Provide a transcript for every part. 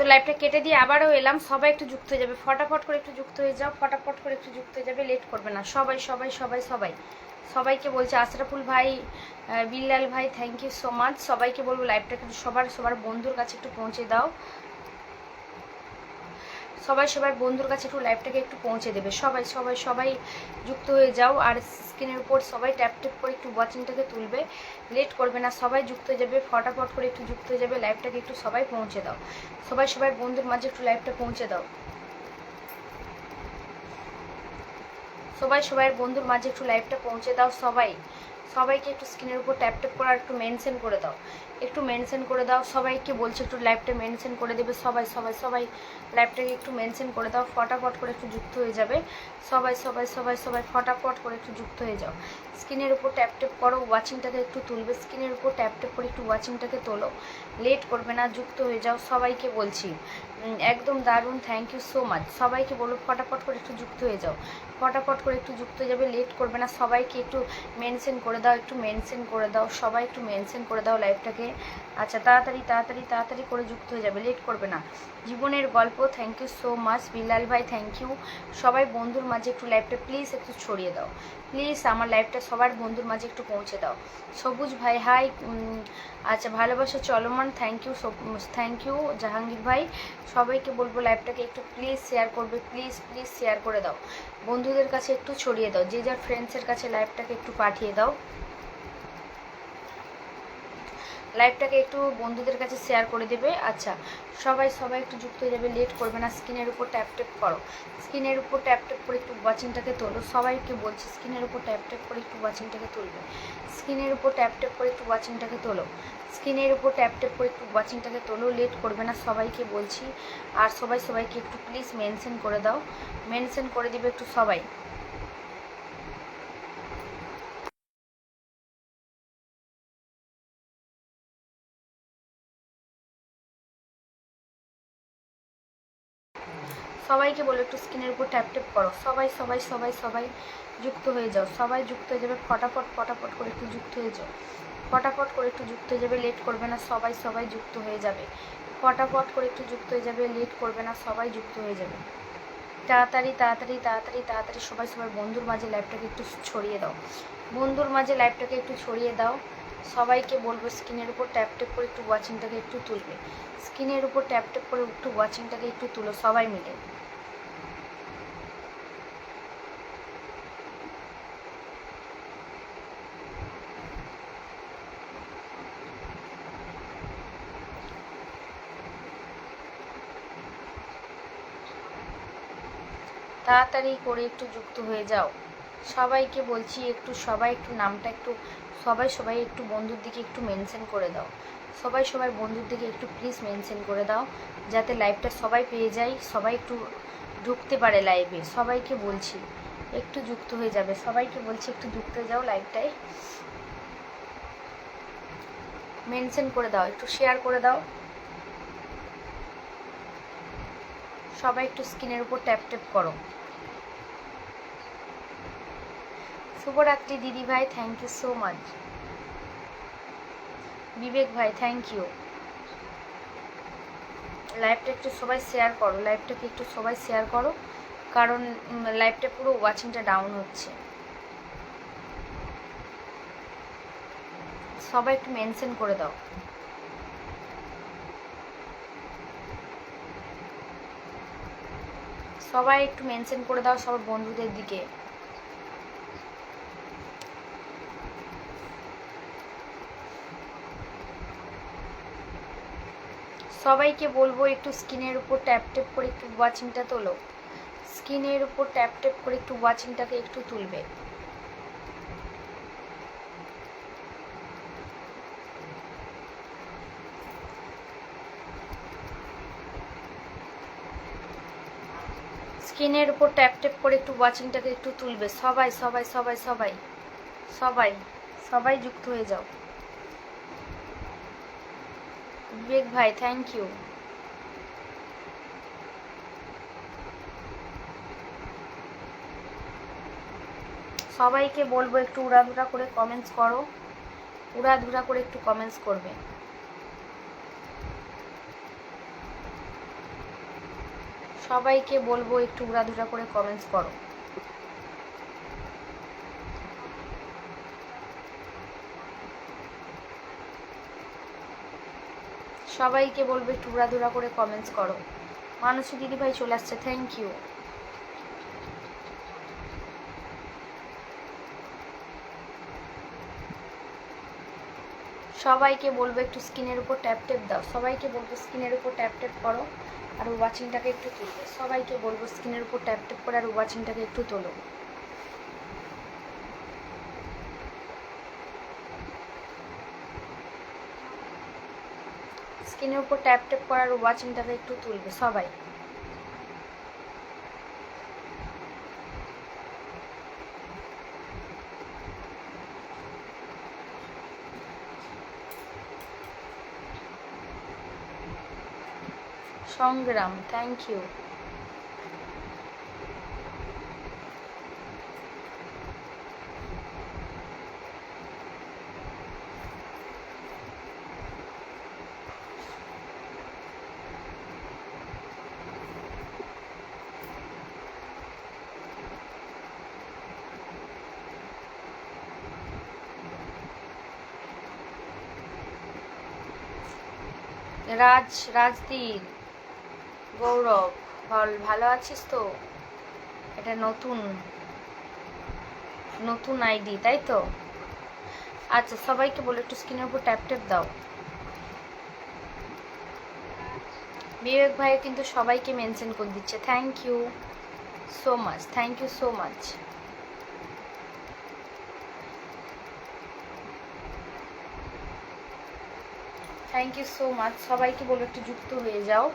তো লাইভটা কেটে দিয়ে আবারও এলাম, সবাই একটু যুক্ত হয়ে যাবে, ফটাফট করে একটু যুক্ত হয়ে যাও, ফটাফট করে একটু যুক্ত হয়ে যাবে, লেট করবে না। সবাই সবাই সবাই সবাই সবাইকে বলছে, আশরাফুল ভাই, বিল্লাল ভাই, থ্যাংক ইউ সো মাচ। সবাইকে বলবো লাইভটা কিন্তু সবার সবার বন্ধুর কাছে একটু পৌঁছে দাও, সবাই সবার বন্ধুর কাছে একটু লাইভটাকে একটু পৌঁছে দেবে। সবাই সবাই সবাই যুক্ত হয়ে যাও, আর স্ক্রিনের উপর সবাই ট্যাপ ট্যাপ করে একটু ওয়াচিংটাকে তুলবে, লেট করবে না, সবাই যুক্ত হয়ে যাবে, ফটাফট করে একটু যুক্ত হয়ে যাবে, লাইভটাকে একটু সবাই পৌঁছে দাও, সবাই সবাই বন্ধুর মাঝে একটু লাইভটা পৌঁছে দাও, সবাই সবাই বন্ধুর মাঝে একটু লাইভটা পৌঁছে দাও। সবাই সবাইকে একটু স্ক্রিনের উপর ট্যাপ ট্যাপ করে আর একটু মেনশন করে দাও, একটু মেনশন করে দাও, সবাইকে বলছে একটু লাইভটা মেনশন করে দেবে। সবাই সবাই সবাই লাইভটাকে একটু মেনশন করে দাও, ফটাফট করে একটু যুক্ত হয়ে যাবে, সবাই সবাই সবাই সবাই ফটাফট করে একটু যুক্ত হয়ে যাও। স্ক্রিনের উপর ট্যাপ ট্যাপ করো, ওয়াচিংটাকে একটু তুলবে, স্ক্রিনের উপর ট্যাপ ট্যাপ করে একটু ওয়াচিংটাকে তোলো, লেট করবে না, যুক্ত হয়ে যাও। সবাইকে বলছি একদম দারুণ, থ্যাংক ইউ সো মাচ। সবাইকে বলো ফটাফট করে একটু যুক্ত হয়ে যাও, ফটাফট করে একটু যুক্ত হয়ে যাবে, লেট করবে না। সবাইকে একটু মেনশন করে দাও, একটু মেনশন করে দাও, সবাই একটু মেনশন করে দাও লাইভটাকে। আচ্ছা, তাড়াতাড়ি তাড়াতাড়ি তাড়াতাড়ি করে যুক্ত হয়ে যাবে, লেট করবে না। জীবনের গল্প, thank you so much. Billal ভাই, থ্যাংক ইউ। সবাই বন্ধুর মাঝে একটু লাইভটা প্লিজ একটু ছড়িয়ে দাও, প্লিজ আমার লাইভটা সবার বন্ধুর মাঝে একটু পৌঁছে দাও। সবুজ ভাই, হাই। আচ্ছা, ভালোবাসা চলমান, thank you, thank you Jahangir ভাই। সবাইকে বলবো লাইভটাকে একটু প্লিজ শেয়ার করবে, প্লিজ প্লিজ শেয়ার করে দাও, বন্ধুদের কাছে একটু ছড়িয়ে দাও, যে যার ফ্রেন্ডসের কাছে লাইভটাকে একটু পাঠিয়ে দাও, লাইভটাকে একটু বন্ধুদের কাছে শেয়ার করে দেবে। আচ্ছা, সবাই সবাই একটু যুক্ত হয়ে যাবে, লেট করবে না। স্ক্রিনের উপর ট্যাপ ট্যাপ করো, স্ক্রিনের উপর ট্যাপ ট্যাপ করে একটু ওয়াচিংটাকে তোলো, সবাইকে বলছি স্ক্রিনের উপর ট্যাপ ট্যাপ করে একটু ওয়াচিংটাকে তুলবে, স্ক্রিনের উপর ট্যাপ ট্যাপ করে একটু ওয়াচিংটাকে তোলো, স্ক্রিনের উপর ট্যাপ ট্যাপ করে একটু ওয়াচিংটাকে তোলো, লেট করবে না, সবাইকে বলছি। আর সবাই সবাইকে একটু প্লিজ মেনশন করে দাও, মেনশন করে দিবে একটু সবাই। সবাইকে বলো একটু স্ক্রিনের উপর ট্যাপ ট্যাপ করো, সবাই সবাই সবাই সবাই যুক্ত হয়ে যাও, সবাই যুক্ত হয়ে যাবে, ফটাফট ফটাফট করে একটু যুক্ত হয়ে যাও, ফটাফট করে একটু যুক্ত হয়ে যাবে, লেট করবে না, সবাই সবাই যুক্ত হয়ে যাবে, ফটাফট করে একটু যুক্ত হয়ে যাবে, লেট করবে না, সবাই যুক্ত হয়ে যাবে, তাড়াতাড়ি তাড়াতাড়ি তাড়াতাড়ি তাড়াতাড়ি সবাই সবার বন্ধুর মাঝে লাইভটাকে একটু ছড়িয়ে দাও, বন্ধুর মাঝে লাইভটাকে একটু ছড়িয়ে দাও। সবাইকে বলবো স্ক্রিনের উপর ট্যাপ ট্যাপ করে একটু ওয়াচিংটাকে একটু তুলবে, স্ক্রিনের উপর ট্যাপ ট্যাপ করে একটু ওয়াচিংটাকে একটু তুলো, সবাই মিলে। তাড়াতাড়ি করে একটু যুক্ত হয়ে যাও, সবাইকে বলছি একটু, সবাই একটু নামটা একটু, সবাই সবাই একটু বন্ধুর দিকে একটু মেনশন করে দাও, সবাই সবাই বন্ধুর দিকে একটু প্লিজ মেনশন করে দাও, যাতে লাইভটা সবাই পেয়ে যায়, সবাই একটু ঢুকতে পারে লাইভে। সবাইকে বলছি একটু যুক্ত হয়ে যাবে, সবাইকে বলছি একটু যুক্ত হয়ে যাও লাইভটায়, মেনশন করে দাও, একটু শেয়ার করে দাও, সবাই একটু স্ক্রিনের উপর ট্যাপ ট্যাপ করো। শুভরাত্রি দিদি ভাই, থ্যাংক ইউ সো মাচ। বিবেক ভাই, থ্যাংক ইউ। লাইভটা একটু সবাই শেয়ার করো, লাইভটাকে একটু সবাই শেয়ার করো, কারণ লাইভটা পুরো ওয়াচিংটা ডাউন হচ্ছে। সবাই একটু মেনশন করে দাও, সবাই একটু মেনশন করে দাও সবার বন্ধুদের দিকে। সবাইকে বলবো একটু স্ক্রিনের উপর ট্যাপ ট্যাপ করে একটু ওয়াচিংটা তোলো, স্ক্রিনের উপর ট্যাপ ট্যাপ করে একটু ওয়াচিংটাকে একটু তুলবে। স্ক্রিনের উপর ট্যাপ ট্যাপ করে একটু ওয়াচিংটাকে একটু তুলবে, সবাই সবাই সবাই সবাই সবাই সবাই যুক্ত হয়ে যাও। বিবেক ভাই, থ্যাংক ইউ। সবাইকে বলবো একটু উড়াধুরা করে কমেন্টস করো, উড়াধুরা করে একটু কমেন্টস করবে। সবাইকে বলবো একটু উড়াধুরা করে কমেন্টস করো। সবাইকে বলবো একটু উড়াধুরা করে কমেন্টস করো। মানসী দিদিভাই চলে আসছে, থ্যাংক ইউ। সবাইকে বলবো একটু স্ক্রিনের উপর ট্যাপ ট্যাপ দাও। সবাইকে বলবো স্ক্রিনের উপর ট্যাপ ট্যাপ করো আর ওয়াচিংটাকে একটু তুলবে। সবাইকে বলবো স্ক্রিনের উপর ট্যাপ ট্যাপ করে আর ওয়াচিংটাকে একটু তোলো। স্ক্রিনের উপর ট্যাপ ট্যাপ করার ওয়াচিংটাকে একটু তুলবে সবাই। সংগ্রাম, থ্যাংক ইউ। রাজদীপ, গৌরব, ভালো আছিস তো? এটা নতুন আইডি তাই তো? আচ্ছা, সবাইকে বলে একটু স্ক্রিনের উপর ট্যাপ ট্যাপ দাও। বিবেক ভাই কিন্তু সবাইকে মেনশন করে দিচ্ছে, thank you so much, thank you so much. Thank you so much. সবাইকে বলে একটু যুক্ত হয়ে যাও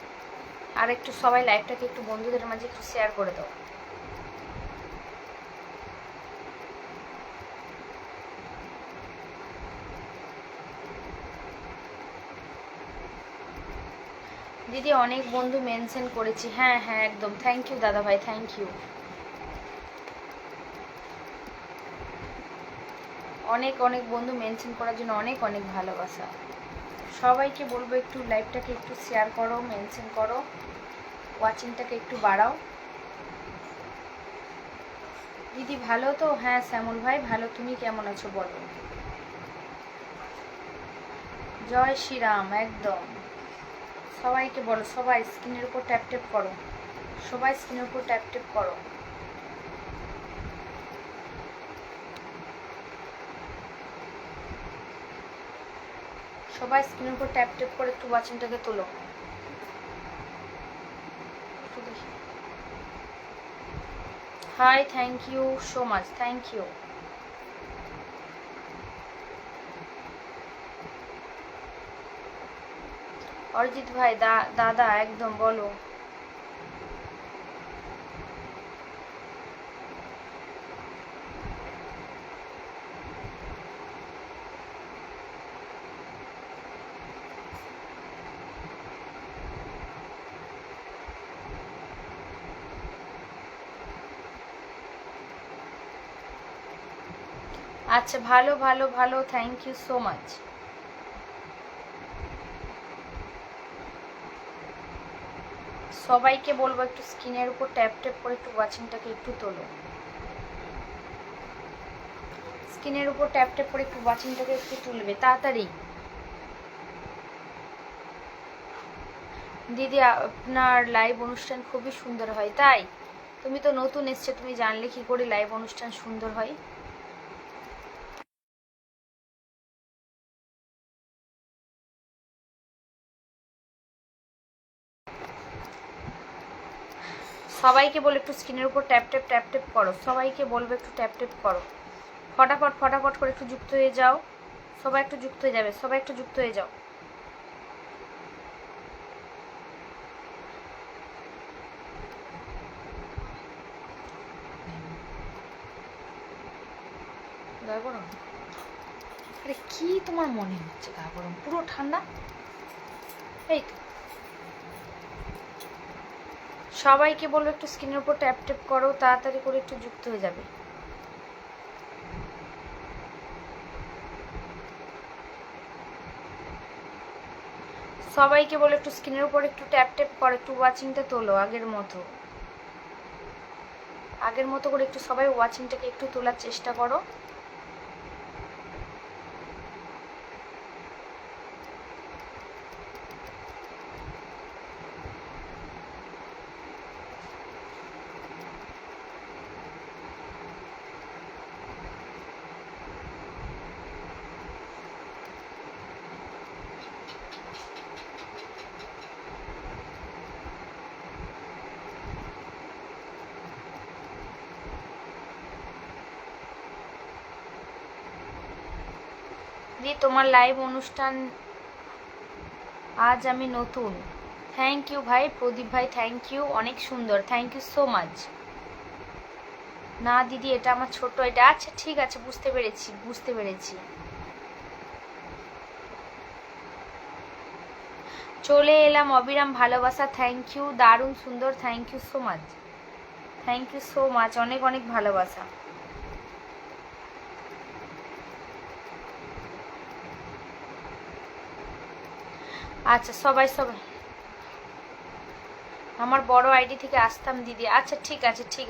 আর একটু সবাই লাইভটাকে একটু বন্ধুদের মাঝে একটু শেয়ার করে দাও। দিদি অনেক বন্ধু মেনশন করেছি, হ্যাঁ হ্যাঁ একদম, থ্যাংক ইউ দাদা ভাই, থ্যাংক ইউ। অনেক অনেক বন্ধু মেনশন করার জন্য অনেক অনেক ভালোবাসা। সবাইকে বলবো একটু লাইভটাকে একটু শেয়ার করো, মেনশন করো, ওয়াচিংটাকে একটু বাড়াও। দিদি ভালো তো? হ্যাঁ শ্যামল ভাই ভালো, তুমি কেমন আছো বলো? জয় শ্রীরাম, একদম। সবাইকে বলো, সবাই স্ক্রিনের উপর ট্যাপ ট্যাপ করো, সবাই স্ক্রিনের উপর ট্যাপ ট্যাপ করো। সবাই স্ক্রিনের উপর ট্যাপ ট্যাপ করে একটু ওয়াচিংটাকে তোলো। Hi, thank you so much, thank you. Arijit ভাই, দাদা একদম বলো। আচ্ছা, ভালো ভালো ভালো, থ্যাংক ইউ সো মাচ। সবাইকে বলবো একটু স্ক্রিনের উপর ট্যাপ ট্যাপ করে একটু ওয়াচিংটাকে একটু তোলো। স্ক্রিনের উপর ট্যাপ ট্যাপ করে একটু ওয়াচিংটাকে একটু তুলবে তাড়াতাড়ি। দিদি আপনার লাইভ অনুষ্ঠান খুবই সুন্দর হয়, তাই? তুমি তো নতুন এসছো, তুমি জানলে কি করে লাইভ অনুষ্ঠান সুন্দর হয়? সবাইকে বলে একটু স্ক্রিনের উপর ট্যাপ ট্যাপ ট্যাপ ট্যাপ করো। সবাইকে বলবো একটু ট্যাপ ট্যাপ করো, ফটাফট ফটাফট করে একটু যুক্ত হয়ে যাও। সবাই একটু যুক্ত হয়ে যাবে, সবাই একটু যুক্ত হয়ে যাও। গা গরম? আরে কি তোমার মনে হচ্ছে গা গরম? পুরো ঠান্ডা। এই তো, সবাইকে বলবো একটু স্ক্রিনের উপর ট্যাপ ট্যাপ করো, তাড়াতাড়ি করে একটু যুক্ত হয়ে যাবে। সবাইকে বলে একটু স্ক্রিনের উপর একটু ট্যাপ ট্যাপ করে একটু ওয়াচিংটা তোলো আগের মতো করে একটু সবাই ওয়াচিংটাকে একটু তোলার চেষ্টা করো। দি তোমার লাইভ অনুষ্ঠান আজ আমি নতুন। থ্যাংক ইউ ভাই, প্রদীপ ভাই, থ্যাংক ইউ, অনেক সুন্দর, থ্যাংক ইউ সো মাচ। না দিদি এটা আমার ছোট, এটা আচ্ছা ঠিক আছে, বুঝতে পেরেছি। চলে এলাম অবিরাম ভালোবাসা, থ্যাংক ইউ, দারুণ সুন্দর, thank you so much, thank you so much, অনেক অনেক ভালোবাসা। আচ্ছা সবাই আমার বড় আইডি থেকে আসতাম দিদি, আচ্ছা ঠিক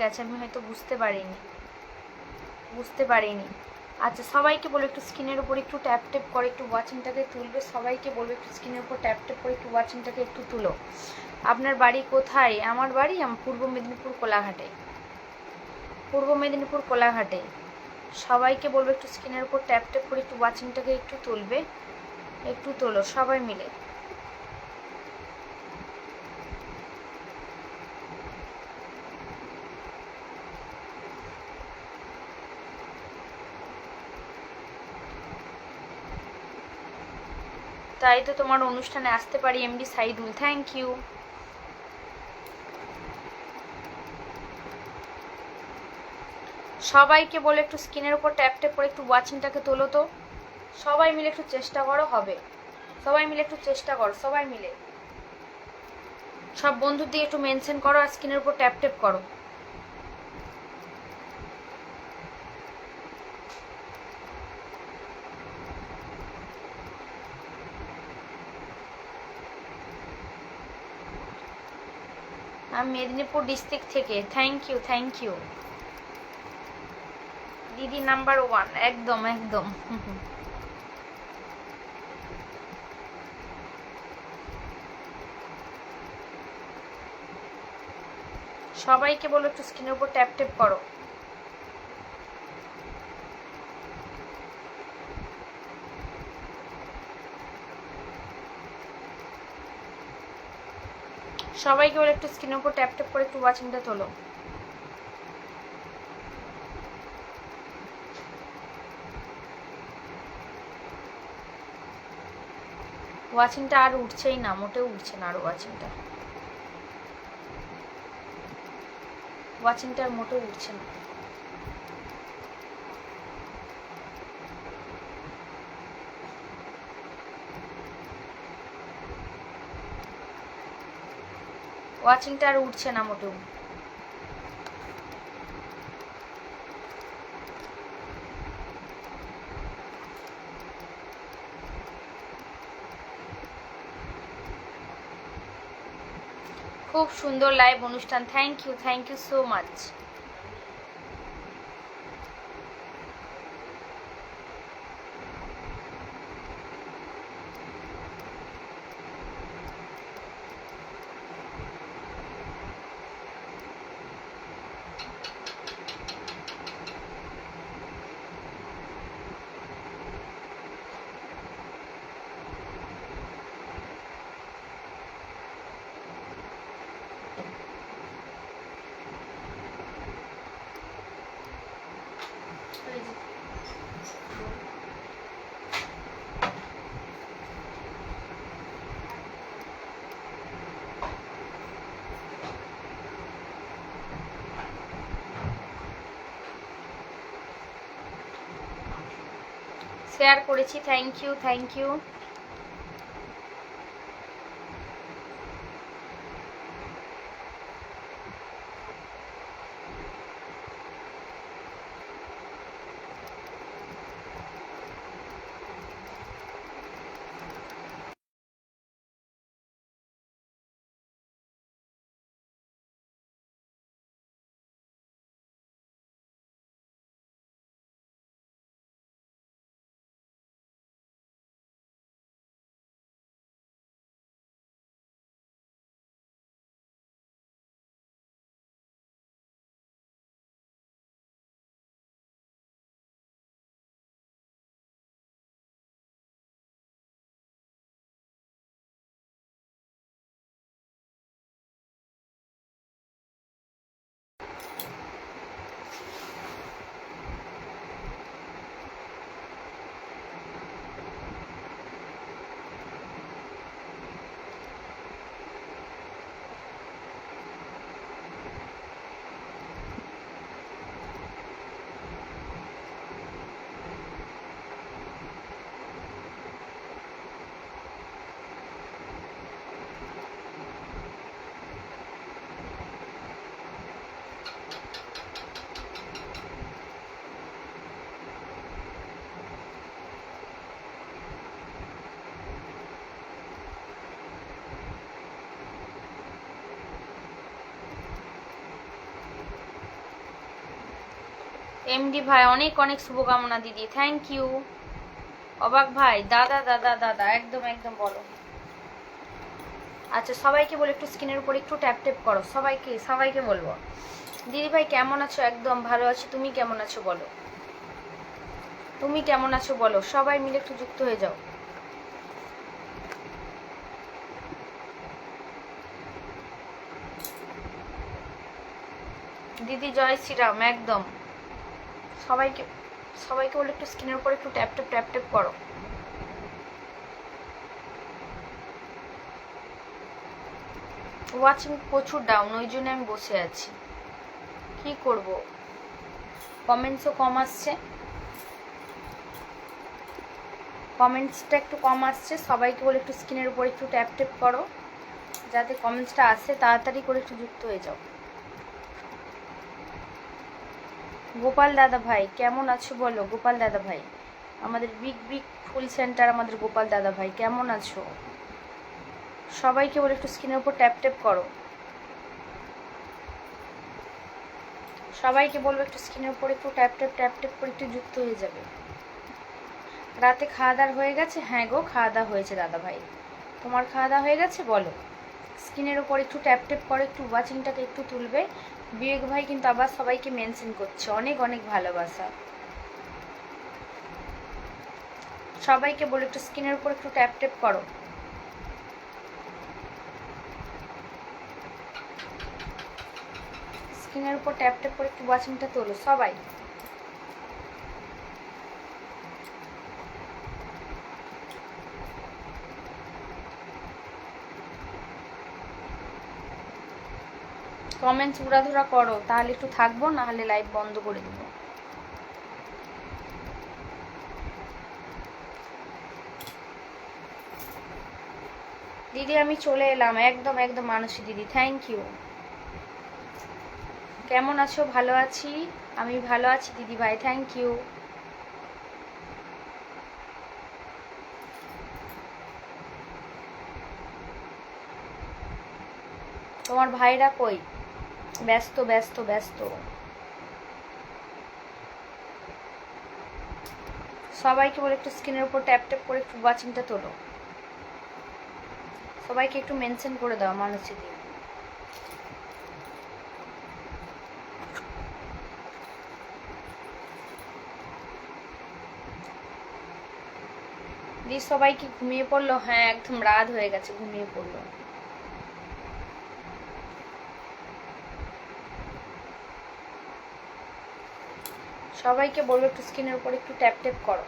আছে, আমি হয়তো বুঝতে পারিনি। আচ্ছা সবাইকে বলবো একটু স্ক্রিনের উপর একটু ট্যাপ ট্যাপ করে একটু ওয়াচিংটাকে তুলবে, সবাইকে বলবো একটু স্ক্রিনের উপর ট্যাপ ট্যাপ করে একটু ওয়াচিংটাকে একটু তুলো। আপনার বাড়ি কোথায়? আমার বাড়ি পূর্ব মেদিনীপুর কোলাঘাটে। সবাইকে বলবো একটু স্ক্রিনের উপর ট্যাপ ট্যাপ করে একটু ওয়াচিংটাকে একটু তুলবে, একটু তোলো সবাই মিলে। তাই তো তোমার অনুষ্ঠানে আসতে পারি এমডি সাইদুল, থ্যাংক ইউ। সবাইকে বলে একটু স্ক্রিনের উপর ট্যাপ ট্যাপ করে একটু ওয়াচিংটাকে তোলো তো, সবাই মিলে একটু চেষ্টা করো, হবে, সবাই মিলে একটু চেষ্টা করো, সবাই মিলে সব বন্ধুর দিয়ে একটু মেনশন করো আর স্ক্রিনের উপর ট্যাপ ট্যাপ করো। আমি মেদিনীপুর ডিস্ট্রিক্ট থেকে, থ্যাংক ইউ দিদি, নাম্বার 1, একদম। সবাইকে বলো একটু স্ক্রিনের উপর ট্যাপ ট্যাপ করো। সবাইকে বলো একটু স্ক্রিনের উপর ট্যাপ ট্যাপ করে একটু ওয়াচিংটা তোলো। ওয়াচিংটা আর উঠছেই না, মোটেও উঠছে না আর ওয়াচিংটা আর মোটেও উঠছে না। ওয়াচিংটা আর উঠছে না মোটেও। খুব সুন্দর লাইভ অনুষ্ঠান, thank you so much. Share করেছি, থ্যাংক ইউ। এমডি ভাই অনেক অনেক শুভকামনা দিদি, থ্যাংক ইউ। অবাক ভাই দাদা দাদা দাদা, একদম একদম বলো। আচ্ছা সবাইকে বলে একটু স্ক্রিনের উপর একটু ট্যাপ ট্যাপ করো, সবাইকে সবাইকে বলবো। দিদি ভাই কেমন আছো? একদম ভালো আছি, তুমি কেমন আছো বলো, তুমি কেমন আছো বলো, সবাই মিলে একটু যুক্ত হয়ে যাও। দিদি জয় শ্রীরাম, একদম সবাইকে সবাইকে বলে একটু স্ক্রিনের উপর একটু ট্যাপ ট্যাপ ট্যাপ ট্যাপ করো। ওয়াচিং প্রচুর ডাউন, ওই জন্য আমি বসে আছি, কি করব। কমেন্টসও কম আসছে, কমেন্টসটা একটু কম আসছে, সবাইকে বলে একটু স্ক্রিনের উপর একটু ট্যাপ ট্যাপ করো, যাতে কমেন্টসটা আসে, তাড়াতাড়ি করে একটু যুক্ত হয়ে যাও। গোপাল দাদা ভাই কেমন আছো বলো, গোপাল দাদা ভাই আমাদের বিগ বিগ ফুল সেন্টার, আমাদের গোপাল দাদা ভাই কেমন আছো? সবাইকে বলে একটু স্ক্রিনের উপর ট্যাপ ট্যাপ করো, সবাইকে বলবো একটু স্ক্রিনের উপর একটু ট্যাপ ট্যাপ ট্যাপ ট্যাপ করে একটু যুক্ত হয়ে যাবে। রাতে খাওয়া দাওয়া হয়ে গেছে? হ্যাঁ গো খাওয়া দাওয়া হয়েছে দাদা ভাই, তোমার খাওয়া দাওয়া হয়ে গেছে বলো। স্ক্রিনের উপর একটু ট্যাপ ট্যাপ করে একটু ওয়াচিংটাকে একটু তুলবে। বিবেক ভাই কিন্তু আবার সবাইকে মেনশন করছে, অনেক অনেক ভালোবাসা। সবাইকে বলে একটু স্ক্রিনের উপর একটু ট্যাপ ট্যাপ করো। স্ক্রিনের উপর ট্যাপ ট্যাপ করে একটু ওয়াচিংটা তোলো সবাই। কমেন্টস উড়াধুরা করো, তাহলে একটু থাকবো, না হলে লাইভ বন্ধ করে দেবো। দিদি আমি চলে এলাম, একদম একদম মানসী দিদি, থ্যাংক ইউ। কেমন আছো? ভালো আছি, আমি ভালো আছি দিদি ভাই, থ্যাংক ইউ। তোমার ভাইরা কই? ব্যস্ত ব্যস্ত ব্যস্ত। সবাইকে বলে একটু স্ক্রিনের উপর ট্যাপ ট্যাপ করে একটু ওয়াচিংটা তোলো, সবাইকে একটু মেনশন করে দাও মানসী দি। দি সবাই কি ঘুমিয়ে পড়লো? হ্যাঁ একদম রাত হয়ে গেছে, ঘুমিয়ে পড়লো। সবাইকে বলবো একটু স্ক্রিনের উপর একটু ট্যাপ ট্যাপ করো।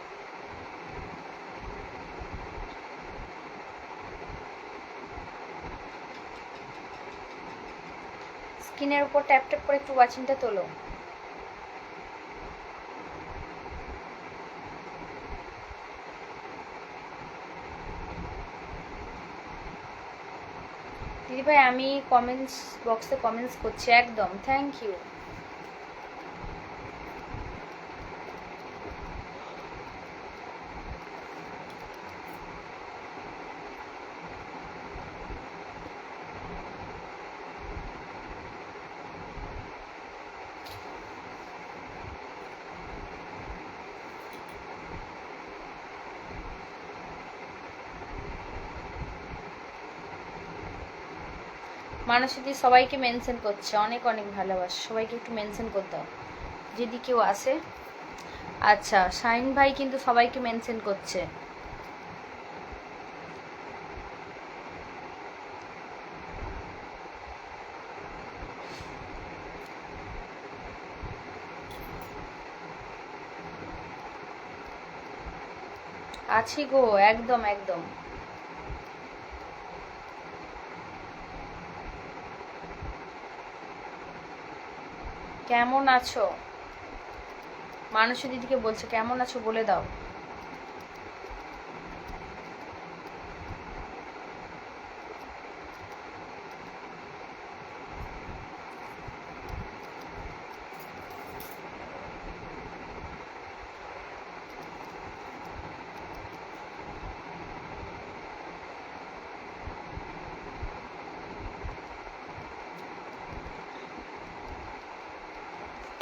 স্ক্রিনের উপর ট্যাপ ট্যাপ করে একটু ওয়াচিংটা তোলো। দিদি ভাই আমি কমেন্টস বক্সে কমেন্টস করছি, একদম থ্যাংক ইউ। মানসী দি সবাইকে মেনশন করছে, অনেক অনেক ভালোবাসা, সবাইকে একটু মেনশন করে দাও যদি কেউ আসে। আচ্ছা শাইন ভাই কিন্তু সবাইকে মেনশন করছে। আছি গো, একদম একদম। কেমন আছো? মানসী দিদিকে বলছে কেমন আছো বলে দাও।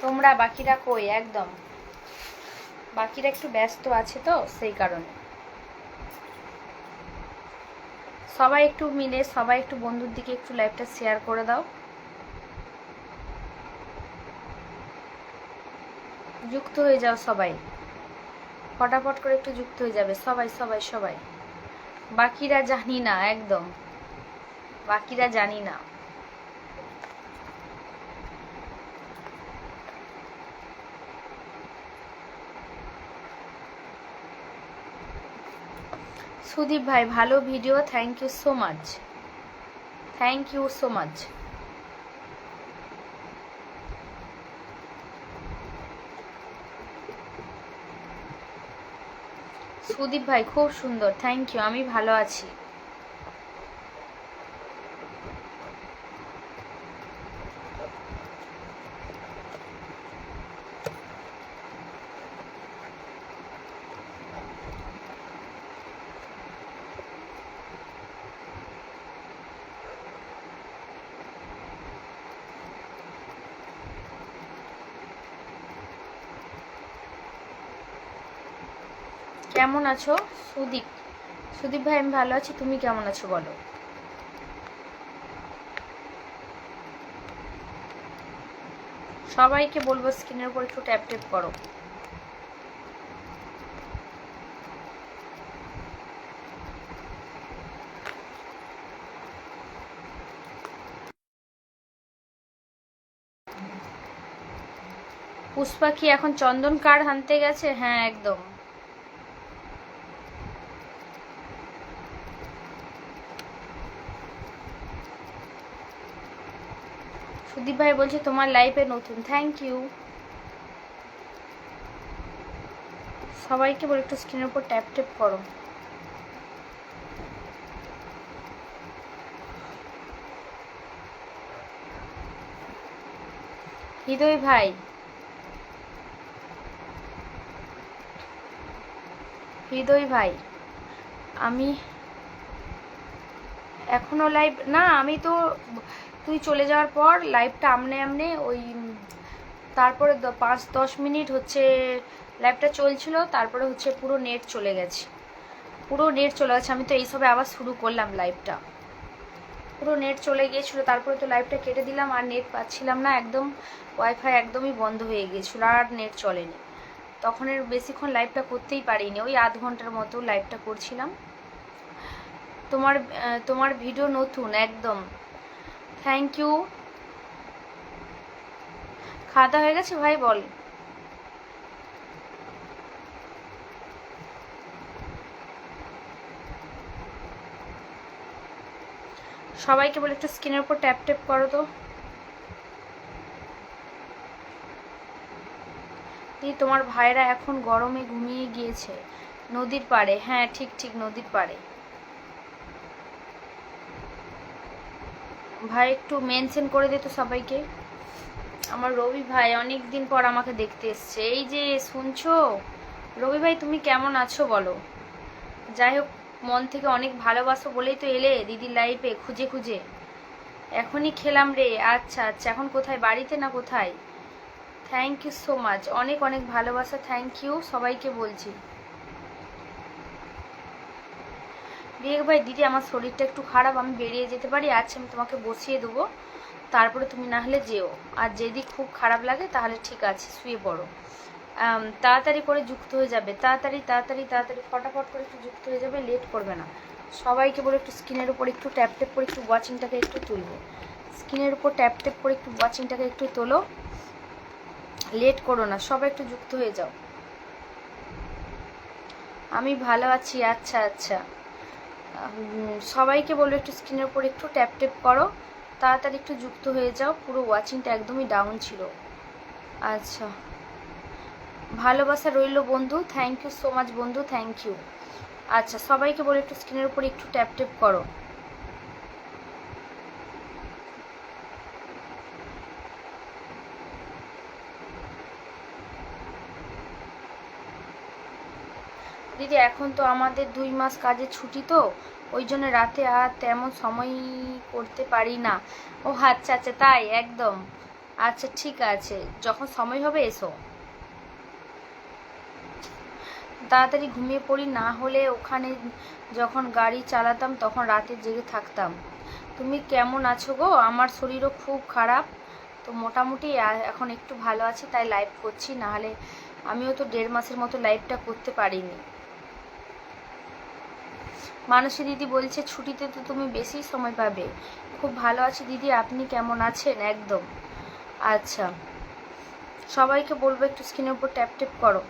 তোমরা বাকিরা কই? একদম বাকিরা একটু ব্যস্ত আছে তো সেই কারণে। সবাই একটু মিলে সবাই একটু বন্ধুর দিকে একটু লাইভটা শেয়ার করে দাও, যুক্ত হয়ে যাও সবাই, ফটাফট করে একটু যুক্ত হয়ে যাবে সবাই সবাই সবাই। বাকিরা জানি না, একদম বাকিরা জানি না। সুদীপ ভাই ভালো video, thank you so much, thank you so much. Sudip ভাই খুব সুন্দর, থ্যাংক ইউ, আমি ভালো আছি। কেমন আছো সুদীপ? সুদীপ ভাই আমি ভালো আছি, তুমি কেমন আছো বলো। সবাইকে বলবো স্ক্রিনের উপর একটু ট্যাপ ট্যাপ করো। পুষ্পা কি এখন চন্দন কার্ড আনতে গেছে? হ্যাঁ একদম। সুদীপ ভাই বলছে তোমার লাইফে নতুন, থ্যাংক ইউ। সবাইকে বলে একটু স্ক্রিনের উপর ট্যাপ ট্যাপ করো। হৃদয় ভাই, হৃদয় ভাই আমি এখনো লাইভ না, আমি তো তুই চলে যাওয়ার পর লাইভটা আমনে আমনে ওই তারপরে 5-10 মিনিট হচ্ছে লাইভটা চলছিল, তারপরে হচ্ছে পুরো নেট চলে গেছে, পুরো নেট চলে গেছে। আমি তো এইসবে আবার শুরু করলাম লাইভটা, পুরো নেট চলে গিয়েছিলো, তারপরে তো লাইভটা কেটে দিলাম, আর নেট পাচ্ছিলাম না, একদম ওয়াইফাই একদমই বন্ধ হয়ে গিয়েছিলো, আর নেট চলেনি। তখন এর বেশিক্ষণ লাইভটা করতেই পারিনি, ওই আধ ঘন্টার মতো লাইভটা করছিলাম। তোমার ভিডিও নতুন, একদম থ্যাংক ইউ। খাওয়া দাওয়া হয়ে গেছে ভাই বল। সবাইকে বলে একটু স্ক্রিনের উপর ট্যাপ ট্যাপ করো তো। তোমার ভাইরা এখন গরমে ঘুমিয়ে গিয়েছে নদীর পাড়ে। হ্যাঁ ঠিক ঠিক, নদীর পাড়ে। ভাই একটু মেনশন করে দে তো সবাইকে। আমার রবি ভাই অনেক দিন পর আমাকে দেখতে এসছে, এই যে শুনছো রবি ভাই তুমি কেমন আছো বলো। যাই হোক, মন থেকে অনেক ভালোবাসো বলেই তো এলে দিদির লাইফে খুঁজে খুঁজে। এখনই খেলাম রে। আচ্ছা আচ্ছা, এখন কোথায়, বাড়িতে না কোথায়? থ্যাংক ইউ সো মাচ, অনেক অনেক ভালোবাসা, থ্যাংক ইউ সবাইকে বলছি। বিবেক ভাই দিদি আমার শরীরটা একটু খারাপ, আমি বেরিয়ে যেতে পারি? আচ্ছা আমি তোমাকে বসিয়ে দেবো, তারপরে তুমি না হলে যেও, আর যদি খুব খারাপ লাগে তাহলে ঠিক আছে শুয়ে পড়ো। তাড়াতাড়ি করে যুক্ত হয়ে যাবে, তাড়াতাড়ি তাড়াতাড়ি তাড়াতাড়ি ফটাফট করে একটু যুক্ত হয়ে যাবে, লেট করবে না। সবাইকে বলে একটু স্ক্রিনের উপর একটু ট্যাপ ট্যাপ করে একটু ওয়াচিংটাকে একটু তুলবো, স্ক্রিনের উপর ট্যাপ ট্যাপ করে একটু ওয়াচিংটাকে একটু তোলো, লেট করো না, সবাই একটু যুক্ত হয়ে যাও। আমি ভালো আছি, আচ্ছা আচ্ছা। সবাইকে বলবো একটু স্ক্রিনের উপর একটু ট্যাপ ট্যাপ করো, তাড়াতাড়ি একটু যুক্ত হয়ে যাও, পুরো ওয়াচিংটা একদমই ডাউন ছিল। আচ্ছা, ভালোবাসা রইল বন্ধু, থ্যাংক ইউ সো মাচ বন্ধু, থ্যাংক ইউ। আচ্ছা সবাইকে বলে একটু স্ক্রিনের উপর একটু ট্যাপ ট্যাপ করো। দিদি এখন তো আমাদের 2 মাস কাজের ছুটি, তো ওই জন্য রাতে আর তেমন সময় করতে পারি না। ও আচ্ছা আচ্ছা, তাই একদম আচ্ছা ঠিক আছে, যখন সময় হবে এসো। তাড়াতাড়ি ঘুমিয়ে পড়ি, না হলে ওখানে যখন গাড়ি চালাতাম তখন রাতে জেগে থাকতাম। তুমি কেমন আছো গো? আমার শরীরও খুব খারাপ, তো মোটামুটি এখন একটু ভালো আছি, তাই লাইভ করছি, নাহলে আমিও তো 1.5 মাসের মতো লাইভটা করতে পারিনি। মানসী দিদি বলছে ছুটিতে তো তুমি বেশি সময় পাবে। খুব ভালো আছি দিদি, আপনি কেমন আছেন? একদম। আচ্ছা, সবাইকে বলবো একটু স্ক্রিনের উপর ট্যাপ ট্যাপ করো।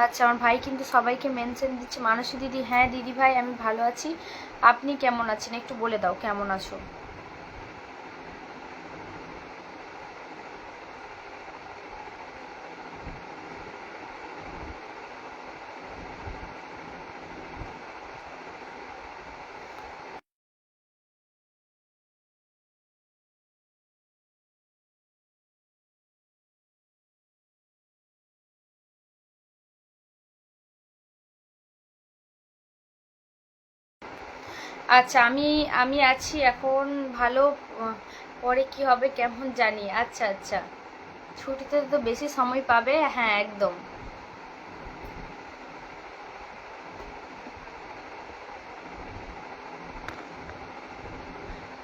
আচ্ছা, আমার ভাই কিন্তু সবাইকে মেনশন দিচ্ছে। মানসী দিদি, হ্যাঁ দিদি ভাই আমি ভালো আছি, আপনি কেমন আছেন একটু বলে দাও কেমন আছো। আচ্ছা, আমি আমি আছি এখন ভালো। পরে কি হবে কেমন জানি। আচ্ছা আচ্ছা, ছুটিতে তো বেশি সময় পাবে, হ্যাঁ একদম।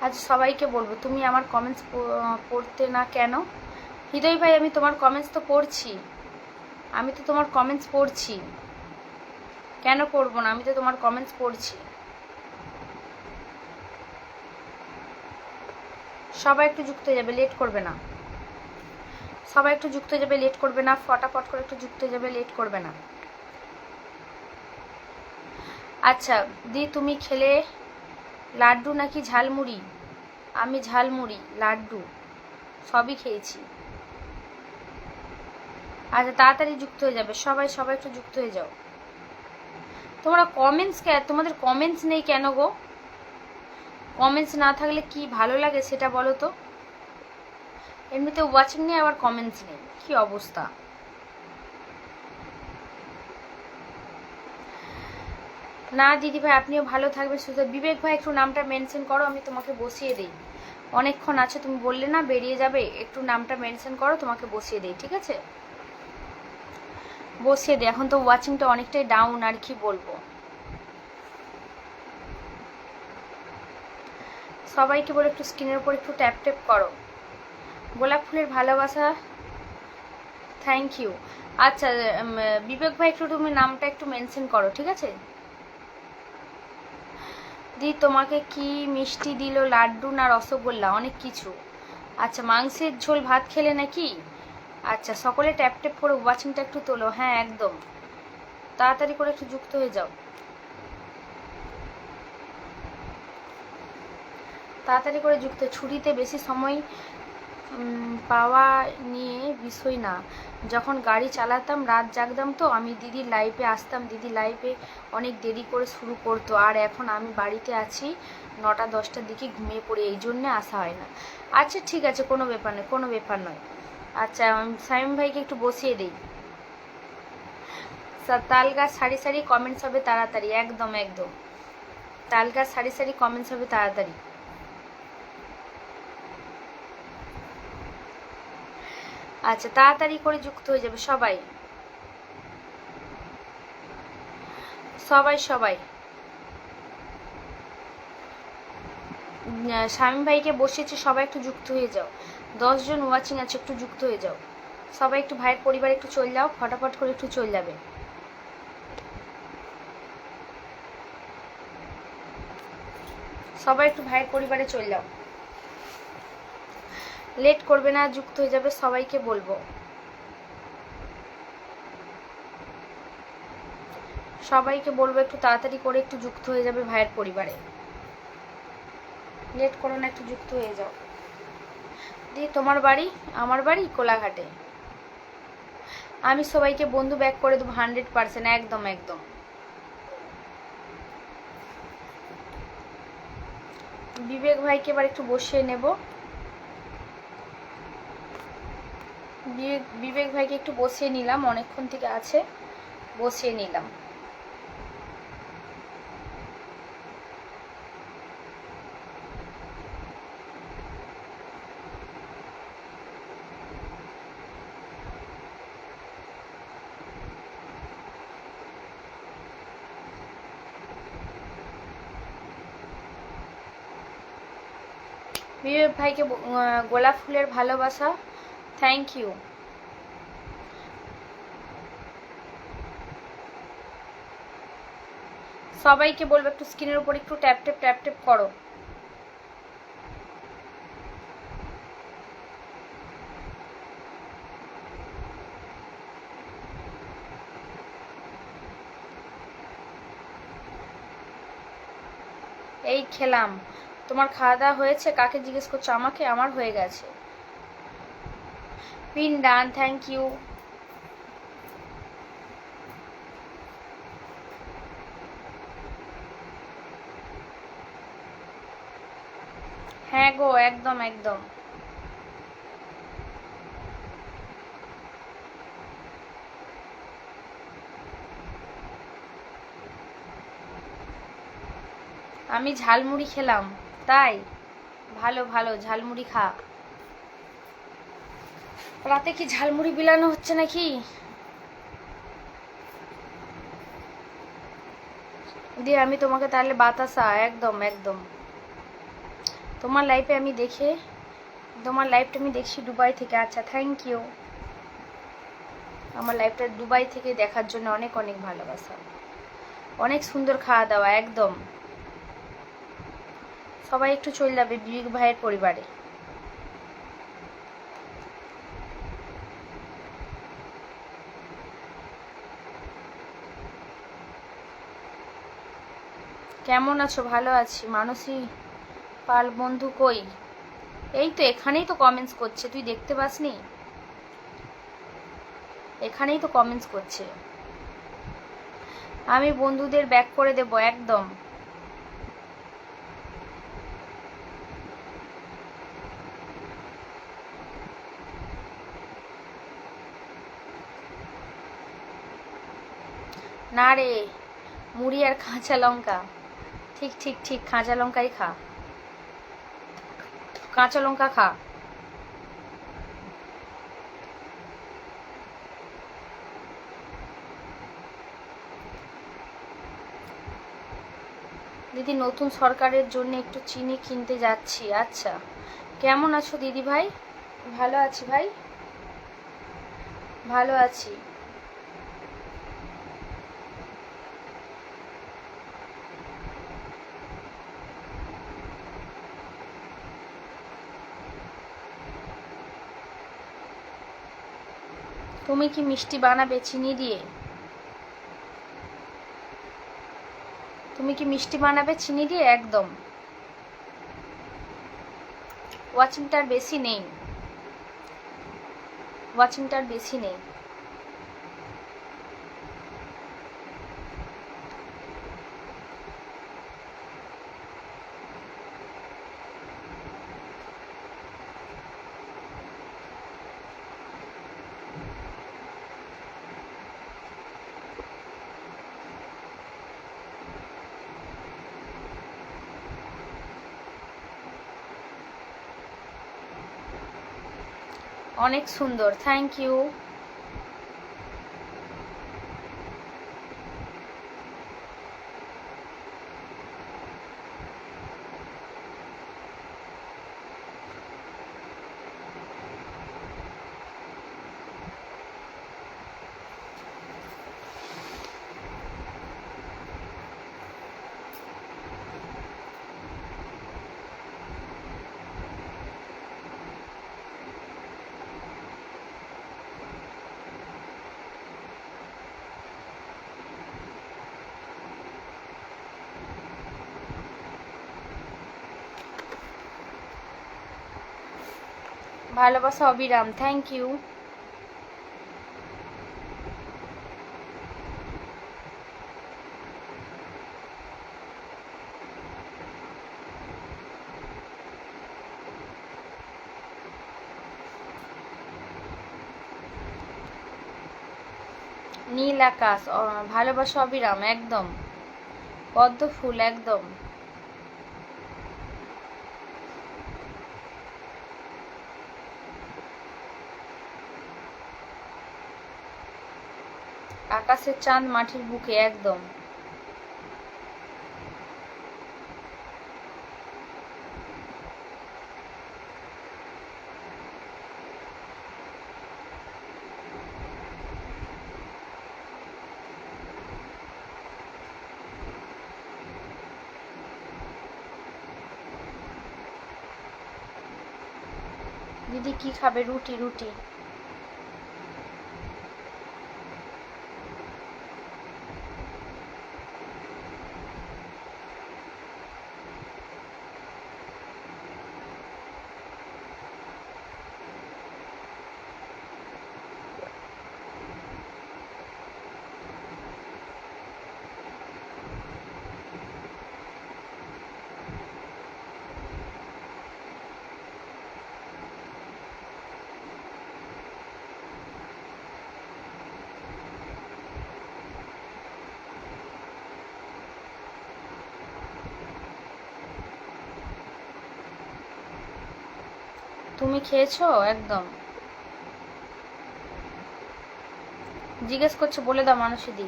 আচ্ছা, সবাইকে বলবো তুমি আমার কমেন্টস পড়তে না কেন? হৃদয় ভাই, আমি তোমার কমেন্টস তো পড়ছি, আমি তো তোমার কমেন্টস পড়ছি, কেন পড়বো না? আমি তো তোমার কমেন্টস পড়ছি। সবাই একটু যুক্ত হয়ে যাবে, লেট করবে না। সবাই একটু যুক্ত হয়ে যাবে, লেট করবে না, ফটাফট করে একটু যুক্ত হয়ে যাবে, লেট করবে না। আচ্ছা দি, তুমি খেলে লাড্ডু নাকি ঝালমুড়ি? আমি ঝালমুড়ি লাড্ডু সবই খেয়েছি। আচ্ছা, তাড়াতাড়ি যুক্ত হয়ে যাবে সবাই, সবাই একটু যুক্ত হয়ে যাও। তোমরা কমেন্টস তোমাদের কমেন্টস নেই কেন গো? কমেন্টস না থাকলে কি ভালো লাগে সেটা বলো তো। এমনিতে ওয়াচিং নেই, আবার কমেন্টস নেই, কি অবস্থা। না দিদি ভাই, আপনিও ভালো থাকবেন সুস্থ। বিবেক ভাই একটু নামটা মেনশন করো, আমি তোমাকে বসিয়ে দিই। অনেকক্ষণ আছে, তুমি বললে না বেরিয়ে যাবে, একটু নামটা মেনশন করো, তোমাকে বসিয়ে দিই, ঠিক আছে? বসিয়ে দিই, এখন তো ওয়াচিংটা অনেকটাই ডাউন, আর কি বলবো। সবাইকে বলে একটু স্ক্রিনের উপর একটু ট্যাপ ট্যাপ করো। গোলাপ ফুলের ভালোবাসা, থ্যাংক ইউ। আচ্ছা বিবেক ভাই, একটু তুমি নামটা একটু মেনশন করো, ঠিক আছে? দি, তোমাকে কি মিষ্টি দিল? লাড্ডু না রসগোল্লা? অনেক কিছু। আচ্ছা, মাংসের ঝোল ভাত খেলে নাকি? আচ্ছা, সকলে ট্যাপ ট্যাপ করে ওয়াচিংটা একটু তোলো, হ্যাঁ একদম। তাড়াতাড়ি করে একটু যুক্ত হয়ে যাও, তাড়াতাড়ি করে যুক্ত। ছুটিতে বেশি সময় পাওয়া নিয়ে বিষয় না, যখন গাড়ি চালাতাম রাত জাগতাম, তো আমি দিদির লাইভে আসতাম, দিদি লাইভে অনেক দেরি করে শুরু করতো, আর এখন আমি বাড়িতে আছি 9টা-10টার দিকে ঘুমিয়ে পড়ি, এই জন্যে আসা হয় না। আচ্ছা ঠিক আছে, কোনো ব্যাপার নয়, কোনো ব্যাপার নয়। আচ্ছা, সাইম ভাইকে একটু বসিয়ে দিই। তাল গাছ সারি সারি কমেন্টস হবে তাড়াতাড়ি, একদম একদম। তাল গাছ সারি সারি কমেন্টস হবে তাড়াতাড়ি। আচ্ছা, তাড়াতাড়ি করে যুক্ত হয়ে যাবে সবাই, সবাই সবাই। শামীম ভাইকে বসিয়েছি, সবাই একটু যুক্ত হয়ে যাও। 10 জন ওয়াচিং আছে, একটু যুক্ত হয়ে যাও সবাই, একটু ভাইয়ের পরিবার একটু চলে যাও, ফটাফট করে একটু চলে যাবে। সবাই একটু ভাইয়ের পরিবারে চলে যাও, লেট করবে না, যুক্ত হয়ে যাবে, সবাইকে বলবো। সবাইকে বলবো একটু তাড়াতাড়ি করে একটু যুক্ত হয়ে যাবে ভাইয়ের পরিবারে, লেট করো না, একটু যুক্ত হয়ে যাও। দি, তোমার বাড়ি? আমার বাড়ি কোলাঘাটে। আমি সবাইকে বন্ধু ব্যাক করে দেবো 100%, একদম একদম। বিবেক ভাইকে এবার একটু বসিয়ে নেব, বিবেক ভাইকে একটু বসিয়ে নিলাম, অনেকক্ষণ থেকে আছে, বসিয়ে নিলাম। বিবেক ভাইকে গোলাপ ফুলের ভালোবাসা, থ্যাংক ইউ। সবাইকে বলবো একটু স্ক্রিনের উপর একটু ট্যাপ ট্যাপ ট্যাপ ট্যাপ করো। এই খেলাম। তোমার খাওয়া দাওয়া হয়েছে? কাকে জিজ্ঞেস করছো? আমাকে? আমার হয়ে গেছে। Pin done, thank you. হ্যাঁ গো, একদম একদম। আমি ঝালমুড়ি খেলাম। তাই? ভালো ভালো, ঝালমুড়ি খা। রাতে কি ঝালমুড়ি বিলানো হচ্ছে নাকি? দিয়ে আমি তোমাকে তাহলে বাতাসা, একদম একদম। তোমার লাইফে আমি দেখে, তোমার লাইফটা আমি দেখছি দুবাই থেকে। আচ্ছা, থ্যাংক ইউ। আমার লাইফটা দুবাই থেকে দেখার জন্য অনেক অনেক ভালোবাসা। অনেক সুন্দর খাওয়া দাওয়া, একদম। সবাই একটু চলে যাবে বিবেক ভাইয়ের পরিবারে। কেমন আছো? ভালো আছি। মানসী পাল বন্ধু কই? এই তো এখানেই তো কমেন্টস করছে, তুই দেখতে পাসনি? এখানেই তো কমেন্টস করছে। আমি বন্ধুদের ব্যাক করে দেব, একদম। না রে, মুড়ি আর কাঁচা লঙ্কা। ঠিক ঠিক ঠিক, কাঁচা লঙ্কাই খা, কাঁচা লঙ্কা খা। দিদি, নতুন সরকারের জন্য একটু চিনি কিনতে যাচ্ছি। আচ্ছা, কেমন আছো দিদি ভাই? ভালো আছি ভাই, ভালো আছি। তুমি কি মিষ্টি বানাবে চিনি দিয়ে? তুমি কি মিষ্টি বানাবে চিনি দিয়ে? একদম। ওয়াচিংটার বেশি নেই, ওয়াচিংটার বেশি নেই। অনেক সুন্দর, থ্যাংক ইউ। ভালোবাসা অবিরাম, থ্যাংক ইউ। নীল আকাশ, ভালোবাসা অবিরাম, একদম। পদ্ম ফুল, একদম। আকাশের চাঁদ মাটির বুকে, একদম। দিদি কি খাবে? রুটি রুটি। তুমি খেয়েছো? একদম জিজ্ঞেস করছে, বলে দাও মানুষই দি।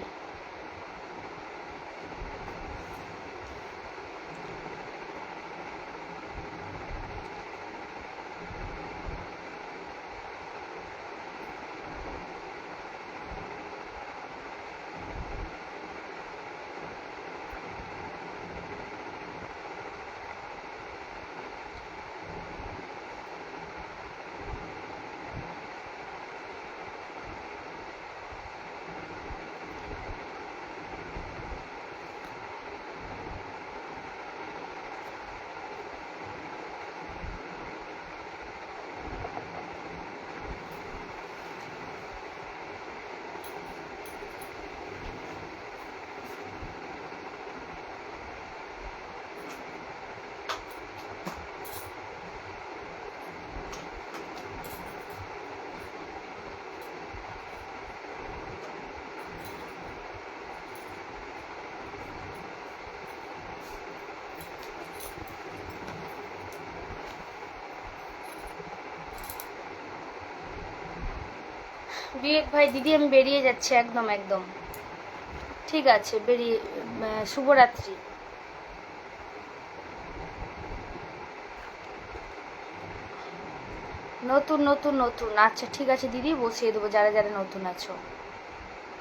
বিবেক ভাই, দিদি আমি বেরিয়ে যাচ্ছি, একদম একদম ঠিক আছে, বেরিয়ে শুভরাত্রি। নতুন নতুন নতুন, আচ্ছা ঠিক আছে দিদি, বসিয়ে দেবো যারা যারা নতুন আছো।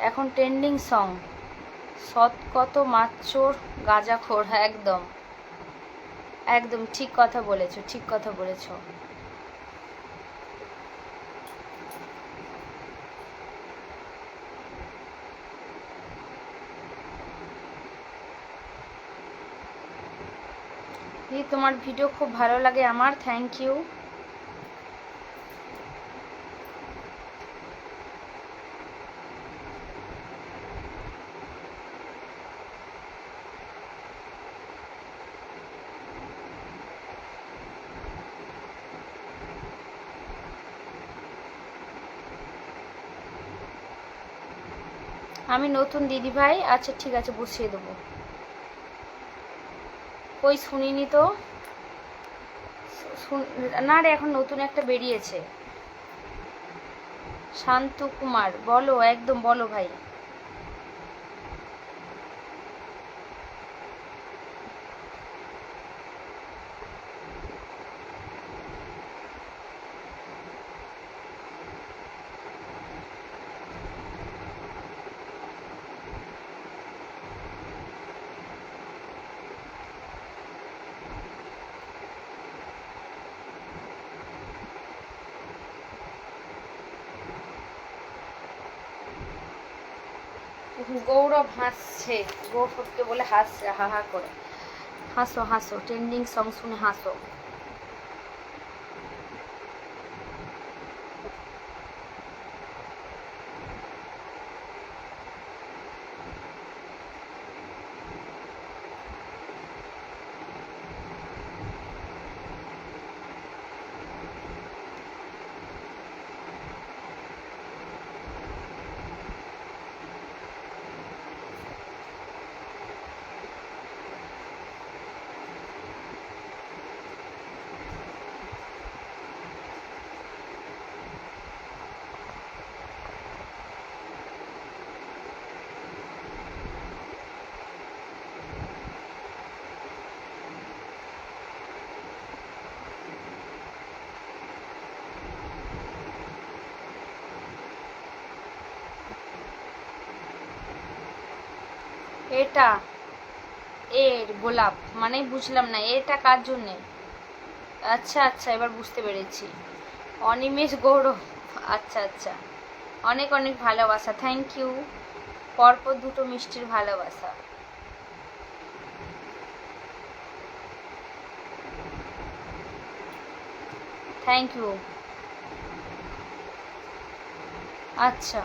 এখন ট্রেন্ডিং সং সৎ কত মাচ্চোর গাঁজাখোর। একদম একদম ঠিক কথা বলেছো, ঠিক কথা বলেছো। দিদি তোমার ভিডিও খুব ভালো লাগে আমার, থ্যাংক ইউ। আমি নতুন দিদি ভাই, আচ্ছা ঠিক আছে বসিয়ে দেবো। কই শুনিনি তো, না রে, এখন নতুন একটা বেরিয়েছে। শান্ত কুমার, বলো, একদম বলো ভাই। গৌরব হাসছে, গৌরবকে বলে হাসছে, হা হা করে। হাসো হাসো, ট্রেন্ডিং সং শুনে হাসো। এটা এর গোলাপ মানে বুঝলাম না, এটা কার জন্যে? আচ্ছা আচ্ছা, এবার বুঝতে পেরেছি। অনিমেষ গৌরব, আচ্ছা আচ্ছা, অনেক অনেক ভালোবাসা, থ্যাংক ইউ। পরপর দুটো মিষ্টির ভালোবাসা, থ্যাংক ইউ। আচ্ছা,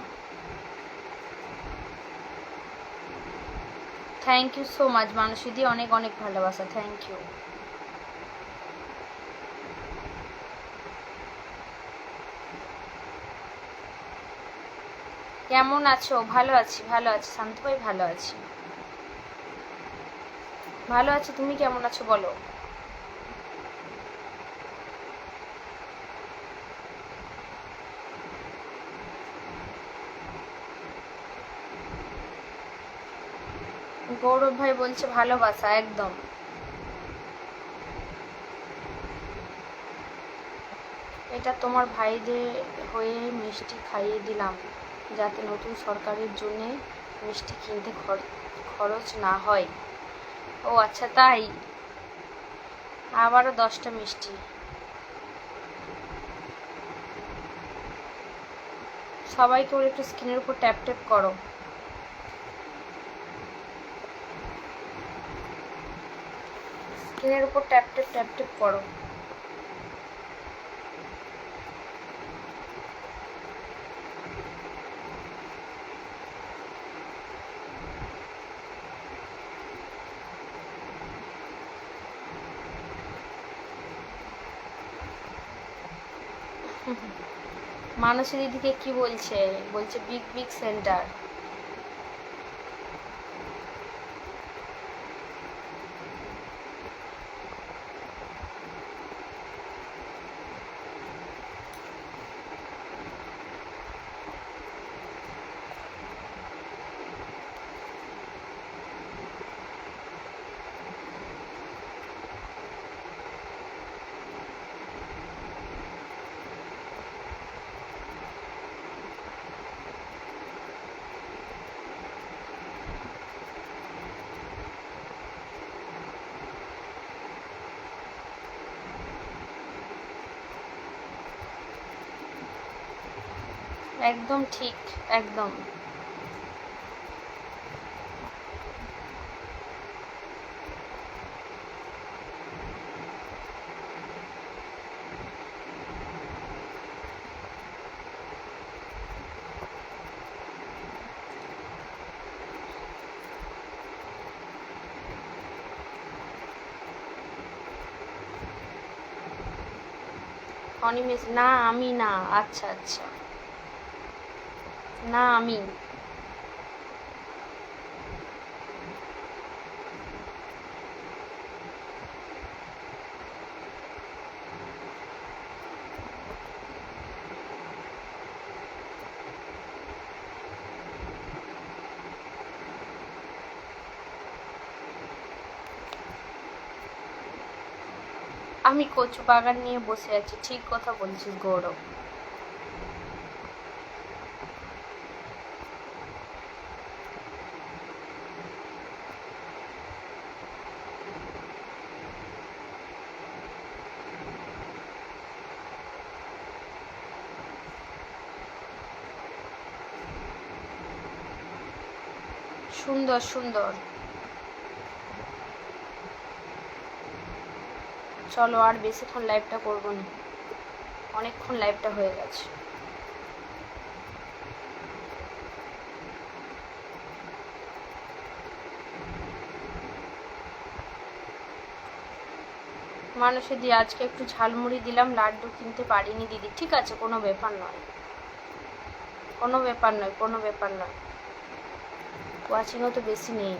থ্যাংক ইউ সো মাচ মানুষদি, অনেক অনেক ভালোবাসা, থ্যাংক ইউ। কেমন আছো? ভালো আছি, ভালো আছি শান্ত ভাই, ভালো আছি, ভালো আছি। তুমি কেমন আছো বলো? গৌরব ভাই বলছে ভালোবাসা, একদম। এটা তোমার ভাইদের হয়ে মিষ্টি খাইয়ে দিলাম, যাতে নতুন সরকারের জন্যে মিষ্টি কিনতে খরচ না হয়। ও আচ্ছা, তাই? আবারও 10টা মিষ্টি। সবাইকে ওর একটু স্ক্রিনের উপর ট্যাপ ট্যাপ করো। স্ক্রিনের উপর ট্যাপ ট্যাপ ট্যাপ ট্যাপ করো। মানসী দিদিকে কি বলছে? বলছে বিগ বিগ সেন্টার। একদম ঠিক, একদম। অনিমেষ, না আমি না। আচ্ছা আচ্ছা, না আমি। আমি কচু বাগান নিয়ে বসে আছি, ঠিক কথা বলছিস গৌরব। সুন্দর সুন্দর। চলো আর বেশিক্ষণ লাইভটা করবো না, অনেকক্ষণ লাইভটা হয়ে গেছে। মানুষে দিয়ে আজকে একটু ঝালমুড়ি দিলাম, লাড্ডু কিনতে পারিনি দিদি। ঠিক আছে, কোনো ব্যাপার নয়, কোনো ব্যাপার নয়, কোনো ব্যাপার নয়। ওয়াচিংও তো বেশি নেই।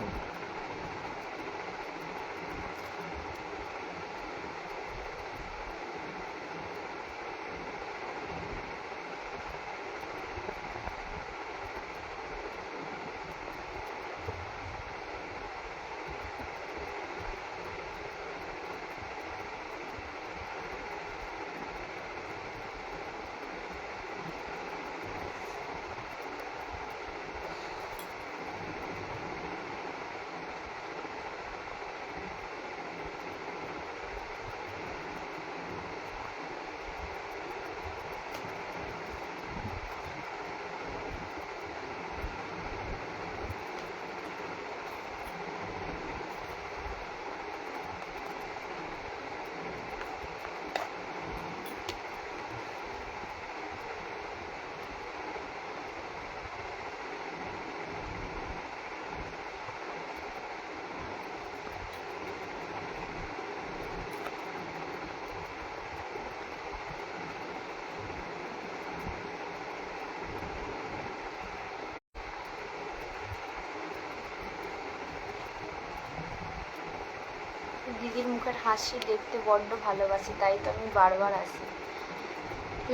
দিদির মুখের হাসি দেখতে বড্ড ভালোবাসি, তাই তো আমি বারবার আসি।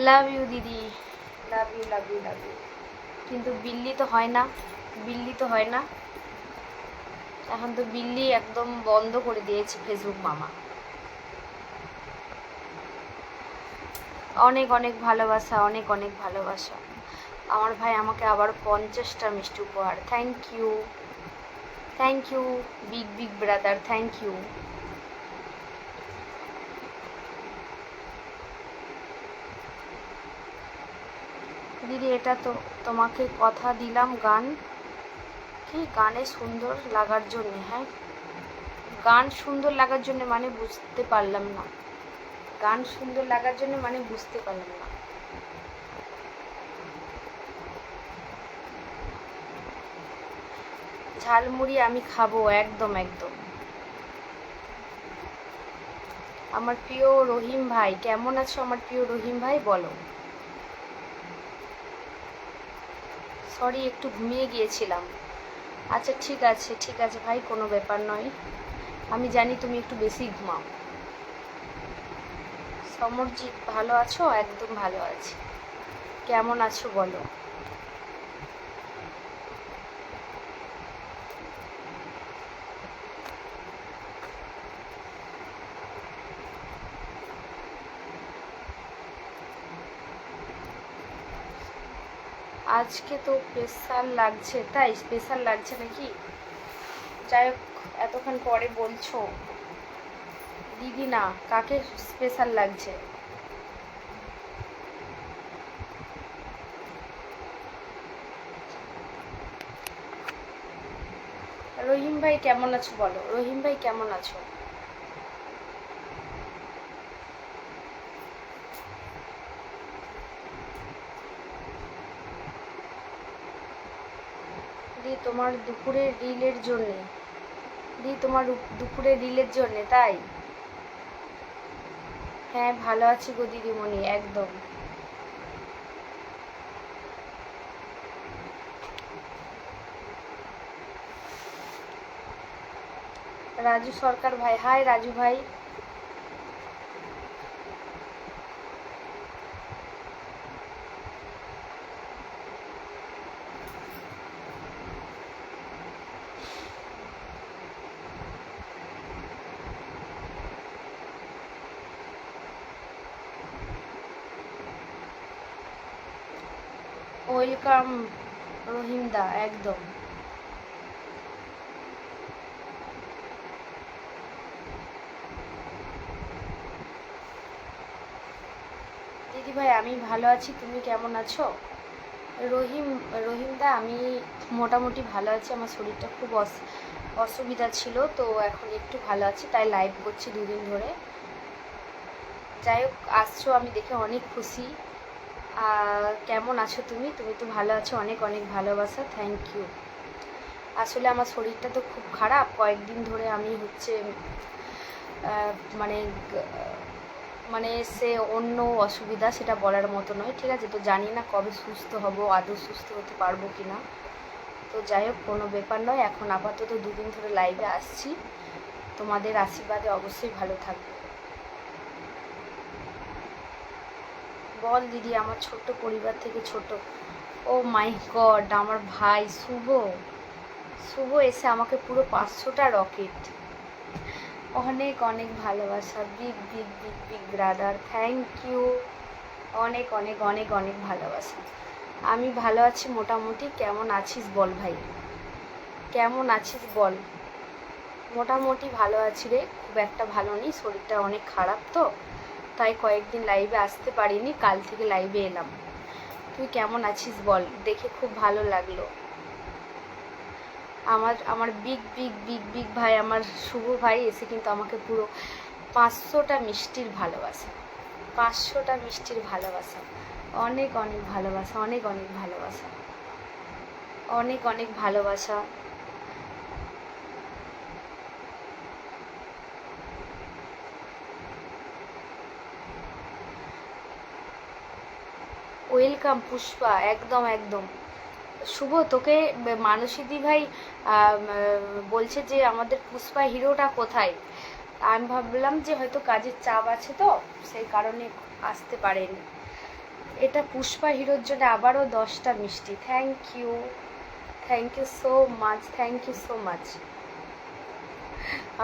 লাভ ইউ দিদি, love you love you love you. কিন্তু বিল্লি তো হয় না, বিল্লি তো হয় না। এখন তো বিল্লি একদম বন্ধ করে দিয়েছে ফেসবুক মামা। অনেক অনেক ভালোবাসা, অনেক অনেক ভালোবাসা। আমার ভাই আমাকে আবার 50টা মিষ্টি উপহার। Thank you, thank you big big brother, thank you. দিদি এটা তো তোমাকে কথা দিলাম গান, কি গানে সুন্দর লাগার জন্য? হ্যাঁ, গান সুন্দর লাগার জন্য মানে বুঝতে পারলাম না। গান সুন্দর লাগার জন্য মানে বুঝতে পারলাম না। ঝালমুড়ি আমি খাবো, একদম একদম। আমার প্রিয় রহিম ভাই, কেমন আছো আমার প্রিয় রহিম ভাই, বলো। সরি, একটু ঘুমিয়ে গিয়েছিলাম। আচ্ছা ঠিক আছে, ঠিক আছে ভাই, কোনো ব্যাপার নয়। আমি জানি তুমি একটু বেশি ঘুমাও। সমরজিৎ ভালো আছো? একদম ভালো আছি। কেমন আছো বলো। আজকে তো স্পেশাল লাগছে, তাই স্পেশাল লাগছে নাকি? যাই হোক, এতক্ষণ পরে বলছো দিদি, না কাকে স্পেশাল লাগছে? রহিম ভাই কেমন আছো বলো, রহিম ভাই কেমন আছো? দি তোমার দুপুরের রিলের জন্যে, দি তোমার দুপুরের রিলের জন্যে, তাই? হ্যাঁ ভালো আছি গো দিদিমণি, একদম। রাজু সরকার ভাই, হাই রাজু ভাই। ওয়েলকাম রহিম দা, একদম। দিদি ভাই আমি ভালো আছি, তুমি কেমন আছো? রহিম, রহিম দা আমি মোটামুটি ভালো আছি। আমার শরীরটা খুব অসুবিধা ছিল, তো এখন একটু ভালো আছি, তাই লাইভ করছি দুদিন ধরে। যাই হোক, আসছো আমি দেখে অনেক খুশি। কেমন আছো তুমি? তুমি তো ভালো আছো, অনেক অনেক ভালোবাসা, থ্যাংক ইউ। আসলে আমার শরীরটা তো খুব খারাপ, কয়েকদিন ধরে আমি হচ্ছে মানে মানে সে অন্য অসুবিধা, সেটা বলার মতো নয়, ঠিক আছে? তো জানি না কবে সুস্থ হব, আদৌ সুস্থ হতে পারবো কি না। তো যাই হোক, কোনো ব্যাপার নয়। এখন আপাতত দুদিন ধরে লাইভে আসছি, তোমাদের আশীর্বাদে অবশ্যই ভালো থাকবে। বল দিদি, আমার ছোট্ট পরিবার থেকে ছোট। ও মাই গড, আমার ভাই শুভ, শুভ এসে আমাকে পুরো 500টা রকেট। অনেক অনেক ভালোবাসা, big big big big brother, thank you. অনেক অনেক অনেক অনেক ভালোবাসা। আমি ভালো আছি মোটামুটি। কেমন আছিস বল ভাই, কেমন আছিস বল? মোটামুটি ভালো আছি রে, খুব একটা ভালো নেই, শরীরটা অনেক খারাপ তো, তাই কয়েকদিন লাইভে আসতে পারিনি, কাল থেকে লাইভে এলাম। তুই কেমন আছিস বল, দেখে খুব ভালো লাগলো। আমার আমার বিগ বিগ বিগ বিগ ভাই, আমার শুভ ভাই এসে কিন্তু আমাকে পুরো 500টা মিষ্টির ভালোবাসা, 500টা মিষ্টির ভালোবাসা। অনেক অনেক ভালোবাসা, অনেক অনেক ভালোবাসা, অনেক অনেক ভালোবাসা। ওয়েলকাম পুষ্পা, একদম একদম। শুভ, তোকে মানসীদি ভাই বলছে যে আমাদের পুষ্পা হিরোটা কোথায়? আমি ভাবলাম যে হয়তো কাজের চাপ আছে তো সেই কারণে আসতে পারেনি। এটা পুষ্পা হিরোর জন্য আবারও 10টা মিষ্টি। Thank you so much, thank you so much.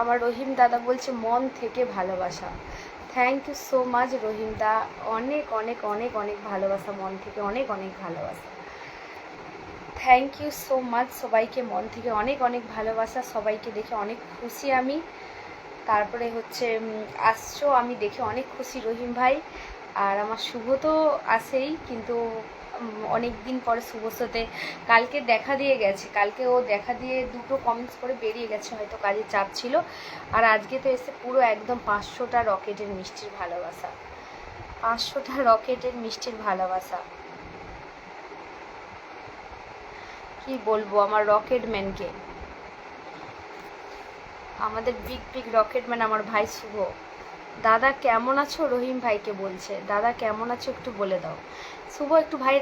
আমার রহিম দাদা বলছে মন থেকে ভালোবাসা। Thank you so much Rahim দা, অনেক অনেক অনেক অনেক ভালোবাসা, মন থেকে অনেক অনেক ভালোবাসা। থ্যাংক ইউ সো মাচ সবাইকে, মন থেকে অনেক অনেক ভালোবাসা। সবাইকে দেখে অনেক খুশি আমি। তারপরে হচ্ছে আসছো, আমি দেখে অনেক খুশি রহিম ভাই। আর আমার শুভ তো আসেই, কিন্তু অনেক দিন পরে শুভর সাথে কালকে দেখা দিয়ে গেছে। কালকে ও দেখা দিয়ে দুটো কমেন্টস করে বেরিয়ে গেছে, হয়তো কাজের চাপ ছিল। আর আজকে তো এসে পুরো একদম 500টা রকেটের মিষ্টির ভালোবাসা, 500টা রকেটের মিষ্টির ভালোবাসা। কি বলবো আমার রকেটম্যানকে, আমাদের বিগ বিগ রকেটম্যান আমার ভাই শুভ। দাদা কেমন আছো, রহিম ভাইকে বলছে। দাদা কেমন আছো একটু বলে দাও। শুভ একটু ভাই,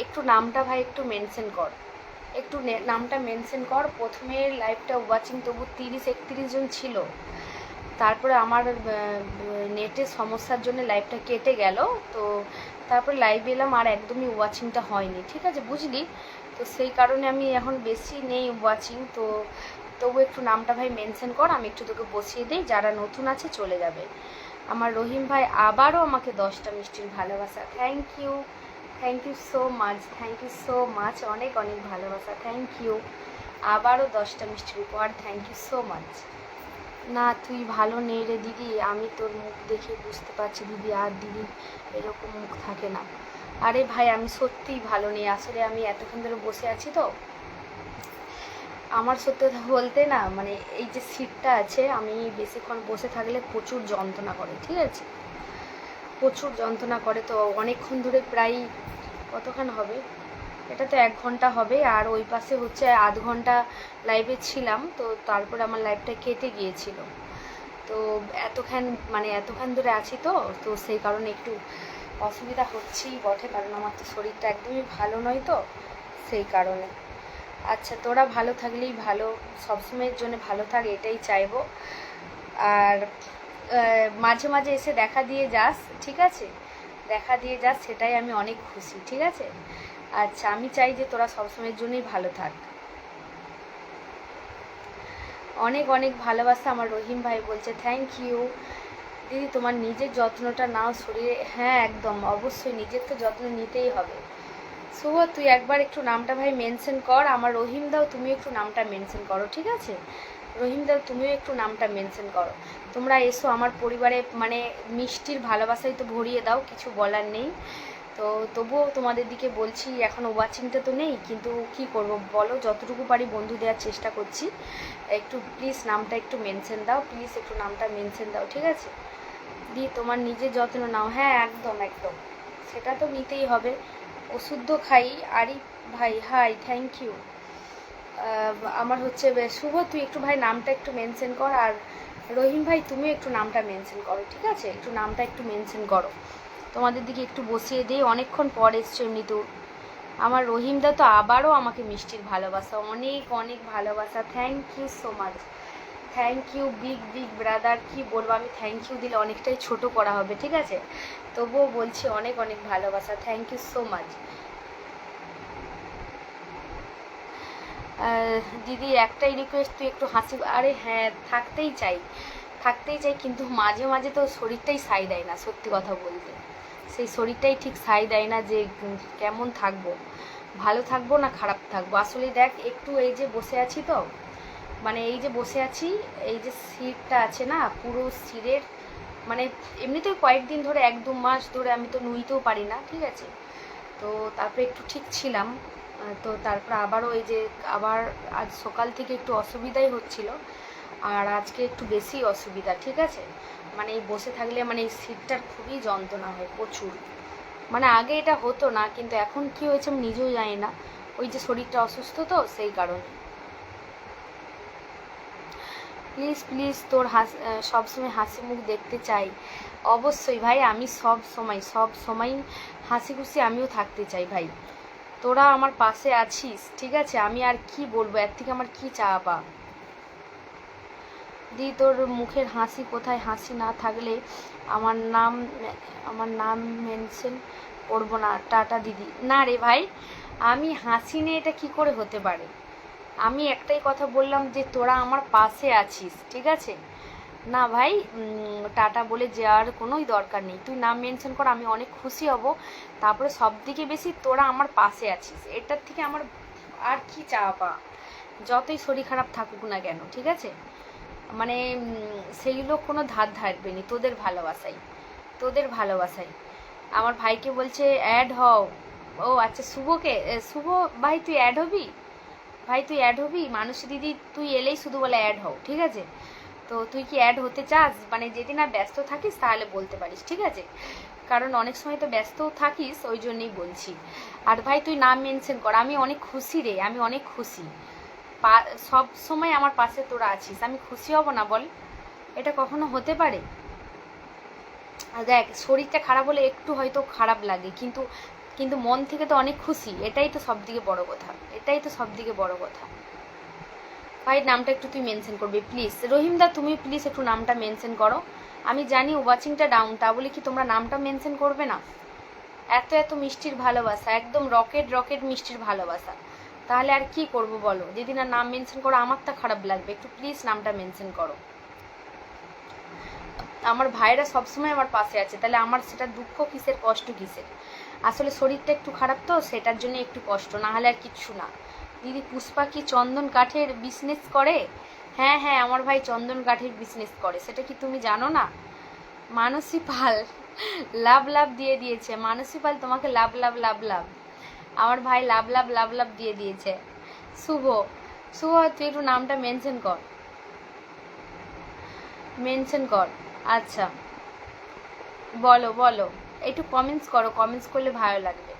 একটু নামটা ভাই একটু মেনশন কর, একটু নামটা মেনশন কর। প্রথমে লাইভটা ওয়াচিং তবু 30-31 জন ছিল, তারপরে আমার নেটের সমস্যার জন্য লাইভটা কেটে গেল। তো তারপরে লাইভে এলাম, আর একদমই ওয়াচিংটা হয়নি, ঠিক আছে বুঝলি। তো সেই কারণে আমি এখন বেশি নেই ওয়াচিং। তো তবু একটু নামটা ভাই মেনশন কর, আমি একটু তোকে বসিয়ে দিই, যারা নতুন আছে চলে যাবে। আমার রহিম ভাই আবারও আমাকে 10টা মিষ্টির ভালোবাসা। Thank you so much, thank you so much, অনেক অনেক ভালোবাসা। থ্যাংক ইউ, আবারও 10টা মিষ্টির উপহার। Thank you so much. না তুই ভালো নেই রে দিদি, আমি তোর মুখ দেখে বুঝতে পারছি দিদি, আর দিদি এরকম মুখ থাকে না। আরে ভাই আমি সত্যিই ভালো নেই, আসলে আমি এতক্ষণ ধরে বসে আছি তো। আমার সত্যি কথা বলতে না, মানে এই যে সিটটা আছে, আমি বেশিক্ষণ বসে থাকলে প্রচুর যন্ত্রণা করে, ঠিক আছে, প্রচুর যন্ত্রণা করে। তো অনেকক্ষণ ধরে প্রায় কতক্ষণ হবে, এটা তো 1 ঘন্টা হবে, আর ওই পাশে হচ্ছে আধ ঘন্টা লাইভে ছিলাম। তো তারপর আমার লাইভটা কেটে গিয়েছিল। তো এতক্ষণ ধরে আছি তো, তো সেই কারণে একটু অসুবিধা হচ্ছেই বটে, কারণ আমার তো শরীরটা একদমই ভালো নয় তো সেই কারণে। আচ্ছা তোরা ভালো থাকলেই ভালো, সবসময়ের জন্য ভালো থাক এটাই চাইবো। আর মাঝে মাঝে এসে দেখা দিয়ে যাস, ঠিক আছে, দেখা দিয়ে যাস, সেটাই আমি অনেক খুশি, ঠিক আছে। আচ্ছা আমি চাই যে তোরা সবসময়ের জন্যই ভালো থাক। অনেক অনেক ভালোবাসা আমার রহিম ভাই বলছে। থ্যাংক ইউ দিদি, তোমার নিজের যত্নটা নাও শরীরে। হ্যাঁ একদম অবশ্যই, নিজের তো যত্ন নিতেই হবে। শুভ তুই একবার একটু নামটা ভাই মেনশন কর, আমার রহিম দাও তুমি একটু নামটা মেনশন করো, ঠিক আছে, রহিম দাও তুমিও একটু নামটা মেনশন করো। তোমরা এসো আমার পরিবারে, মানে মিষ্টির ভালোবাসায় তো ভরিয়ে দাও, কিছু বলার নেই। তো তবুও তোমাদের দিকে বলছি, এখন ওয়াচিংটা তো নেই, কিন্তু কি করব বলো, যতটুকু পারি বন্ধু দেওয়ার চেষ্টা করছি। একটু প্লিজ নামটা একটু মেনশন দাও, প্লিজ একটু নামটা মেনশন দাও, ঠিক আছে দি, তোমার নিজের যত্ন নাও। হ্যাঁ একদম একদম, সেটা তো নিতেই হবে, ওষুধ তো খাই। আরিফ ভাই হাই, থ্যাংক ইউ। আমার হচ্ছে শুভ তুই একটু ভাই নামটা একটু মেনশন কর, আর রহিম ভাই তুমি একটু নামটা মেনশন করো, ঠিক আছে, একটু নামটা একটু মেনশন করো। তোমাদের দিকে একটু বসিয়ে দিই, অনেকক্ষণ পর এসছো এমনি তো। আমার রহিমদা তো আবারও আমাকে মিষ্টির ভালোবাসা, অনেক অনেক ভালোবাসা। Thank you so much, thank you big big brother. কি বলবো, আমি থ্যাংক ইউ দিলে অনেকটাই ছোট করা হবে, ঠিক আছে, তবুও বলছি অনেক অনেক ভালোবাসা। Thank you so much. দিদি একটাই রিকোয়েস্ট, তুই একটু হাসি। আরে হ্যাঁ থাকতেই চাই, থাকতেই চাই, কিন্তু মাঝে মাঝে তো শরীরটাই সাই দেয় না, সত্যি কথা বলতে সেই শরীরটাই ঠিক সাই দেয় না যে কেমন থাকবো, ভালো থাকবো না খারাপ থাকবো। আসলে দেখ একটু এই যে বসে আছি তো, মানে এই যে বসে আছি, এই যে সিটটা আছে না পুরো সিরের, মানে এমনিতেই কয়েকদিন ধরে 1-2 মাস ধরে আমি তো নুইতেও পারি না, ঠিক আছে। তো তারপরে একটু ঠিক ছিলাম, তো তারপর আবারও এই যে আবার আজ সকাল থেকে একটু অসুবিধাই হচ্ছিল, আর আজকে একটু বেশি অসুবিধা, ঠিক আছে, মানে এই বসে থাকলে মানে এই সিটটার খুবই যন্ত্রণা হয় প্রচুর। মানে আগে এটা হতো না, কিন্তু এখন কি হয়েছে আমি নিজেও জানি না, ওই যে শরীরটা অসুস্থ তো সেই কারণে। প্লিজ প্লিজ তোর সবসময় হাসি মুখ দেখতে চাই। অবশ্যই ভাই, আমি সব সময় হাসি খুশি আমিও থাকতে চাই ভাই। তোরা আমার পাশে আছিস, ঠিক আছে, আমি আর কি বলবো, এর থেকে আমার কি চাওয়া। দি তোর মুখের হাসি কোথায়? হাসি না থাকলে আমার নাম মেনশন করবো না, টাটা দিদি। না রে ভাই, আমি হাসি নিয়ে এটা কি করে হতে পারে? আমি একটাই কথা বললাম যে তোরা আমার পাশে আছিস, ঠিক আছে? না ভাই, টাটা বলে যাওয়ার কোনোই দরকার নেই। তুই নাম মেনশন কর, আমি অনেক খুশি হব। তারপরে সব থেকে বেশি তোরা আমার পাশে আছিস, এটার থেকে আমার আর কি চাওয়া? যতই শরীর খারাপ থাকুক না কেন, ঠিক আছে? মানে সেইগুলো কোনো ধার ধারবে নি, তোদের ভালোবাসাই। আমার ভাইকে বলছে অ্যাড হও। ও আচ্ছা, শুভকে, শুভ ভাই তুই অ্যাড হবি? ভাই তুই অ্যাড হবি? মানসী দিদি তুই এলেই শুধু বলে অ্যাড হও, ঠিক আছে? তো তুই কি অ্যাড হতে চাস? মানে যেদিন আর ব্যস্ত থাকিস তাহলে বলতে পারিস, ঠিক আছে? কারণ অনেক সময় তো ব্যস্ত থাকিস, ওই জন্যই বলছি। আর ভাই তুই নাম মেনশন কর, আমি অনেক খুশি রে, আমি অনেক খুশি। সব সময় আমার পাশে তোরা আছিস, আমি খুশি হব না বল? এটা কখনো হতে পারে? দেখ, শরীরটা খারাপ হলে একটু হয়তো খারাপ লাগে, কিন্তু কিন্তু মন থেকে তো অনেক খুশি। এটাই তো সব থেকে বড় কথা। ভাই নামটা একটু তুই মেনশন করবি প্লিজ। রহিমদা তুমি প্লিজ একটু নামটা মেনশন করো। আমি জানি ওয়াচিংটা ডাউন, তা বলে কি তোমরা নামটা মেনশন করবে না? এত মিষ্টির ভালোবাসা, একদম রকেট মিষ্টির ভালোবাসা, তাহলে আর কি করব বলো? যদি না নাম মেনশন করো আমার তা খারাপ লাগবে। একটু প্লিজ নামটা মেনশন করো। আমার ভাইরা সবসময় আমার পাশে আছে, তাহলে আমার সেটা দুঃখ কিসের, কষ্ট কিসের? আসলে শরীরটা একটু খারাপ তো, সেটার জন্য একটু কষ্ট, না হলে আর কিচ্ছু না। দিদি পুষ্পা কি চন্দন কাঠের বিজনেস করে? হ্যাঁ হ্যাঁ, আমার ভাই চন্দন কাঠের বিজনেস করে, সেটা কি তুমি জানো না? মানসী পাল লাভ দিয়ে দিয়েছে। মানসী পাল তোমাকে লাভ আমার ভাই লাভ দিয়ে দিয়েছে। শুভ তুই একটু নামটা মেনশন কর। আচ্ছা বলো, একটু কমেন্টস করো, কমেন্টস করলে ভালো লাগবে।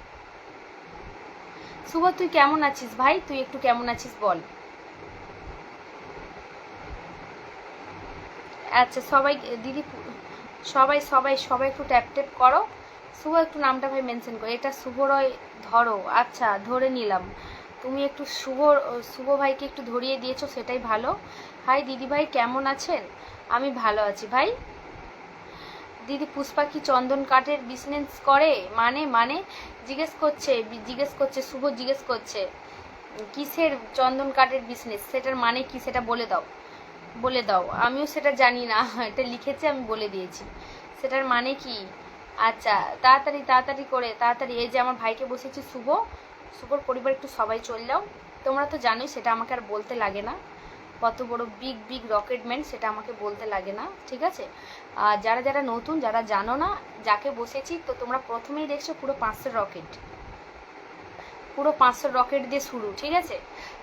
শুভ তুই কেমন আছিস ভাই? তুই একটু কেমন আছিস বল। আচ্ছা সবাই, দিদি সবাই একটু ট্যাপ করো। শুভ একটু নামটা ভাই মেনশন করো। এটা শুভ রয় ধরো, আচ্ছা ধরে নিলাম। তুমি একটু শুভ ভাইকে একটু ধরিয়ে দিয়েছো, সেটাই ভালো। হাই দিদি ভাই কেমন আছেন? আমি ভালো আছি ভাই। দিদি পুষ্পা কি চন্দন কাঠের বিজনেস করে? মানে জিজ্ঞেস করছে শুভ, জিজ্ঞেস করছে কিসের চন্দন কাঠের বিজনেস, সেটার মানে কি সেটা বলে দাও। আমিও সেটা জানি না, এটা লিখেছে আমি বলে দিয়েছি, সেটার মানে কি? আচ্ছা তাড়াতাড়ি এই যে আমার ভাইকে বসেছি শুভর পরিবার একটু সবাই চল যাও। তোমরা তো জানোই, সেটা আমাকে আর বলতে লাগে না। কত বড় বিগ রকেটম্যান সেটা আমাকে বলতে লাগে না, ঠিক আছে? আর যারা নতুন, যারা জানো না যাকে বসেছি, তো তোমরা প্রথমেই দেখছো পুরো 500 রকেট দিয়ে শুরু, ঠিক আছে?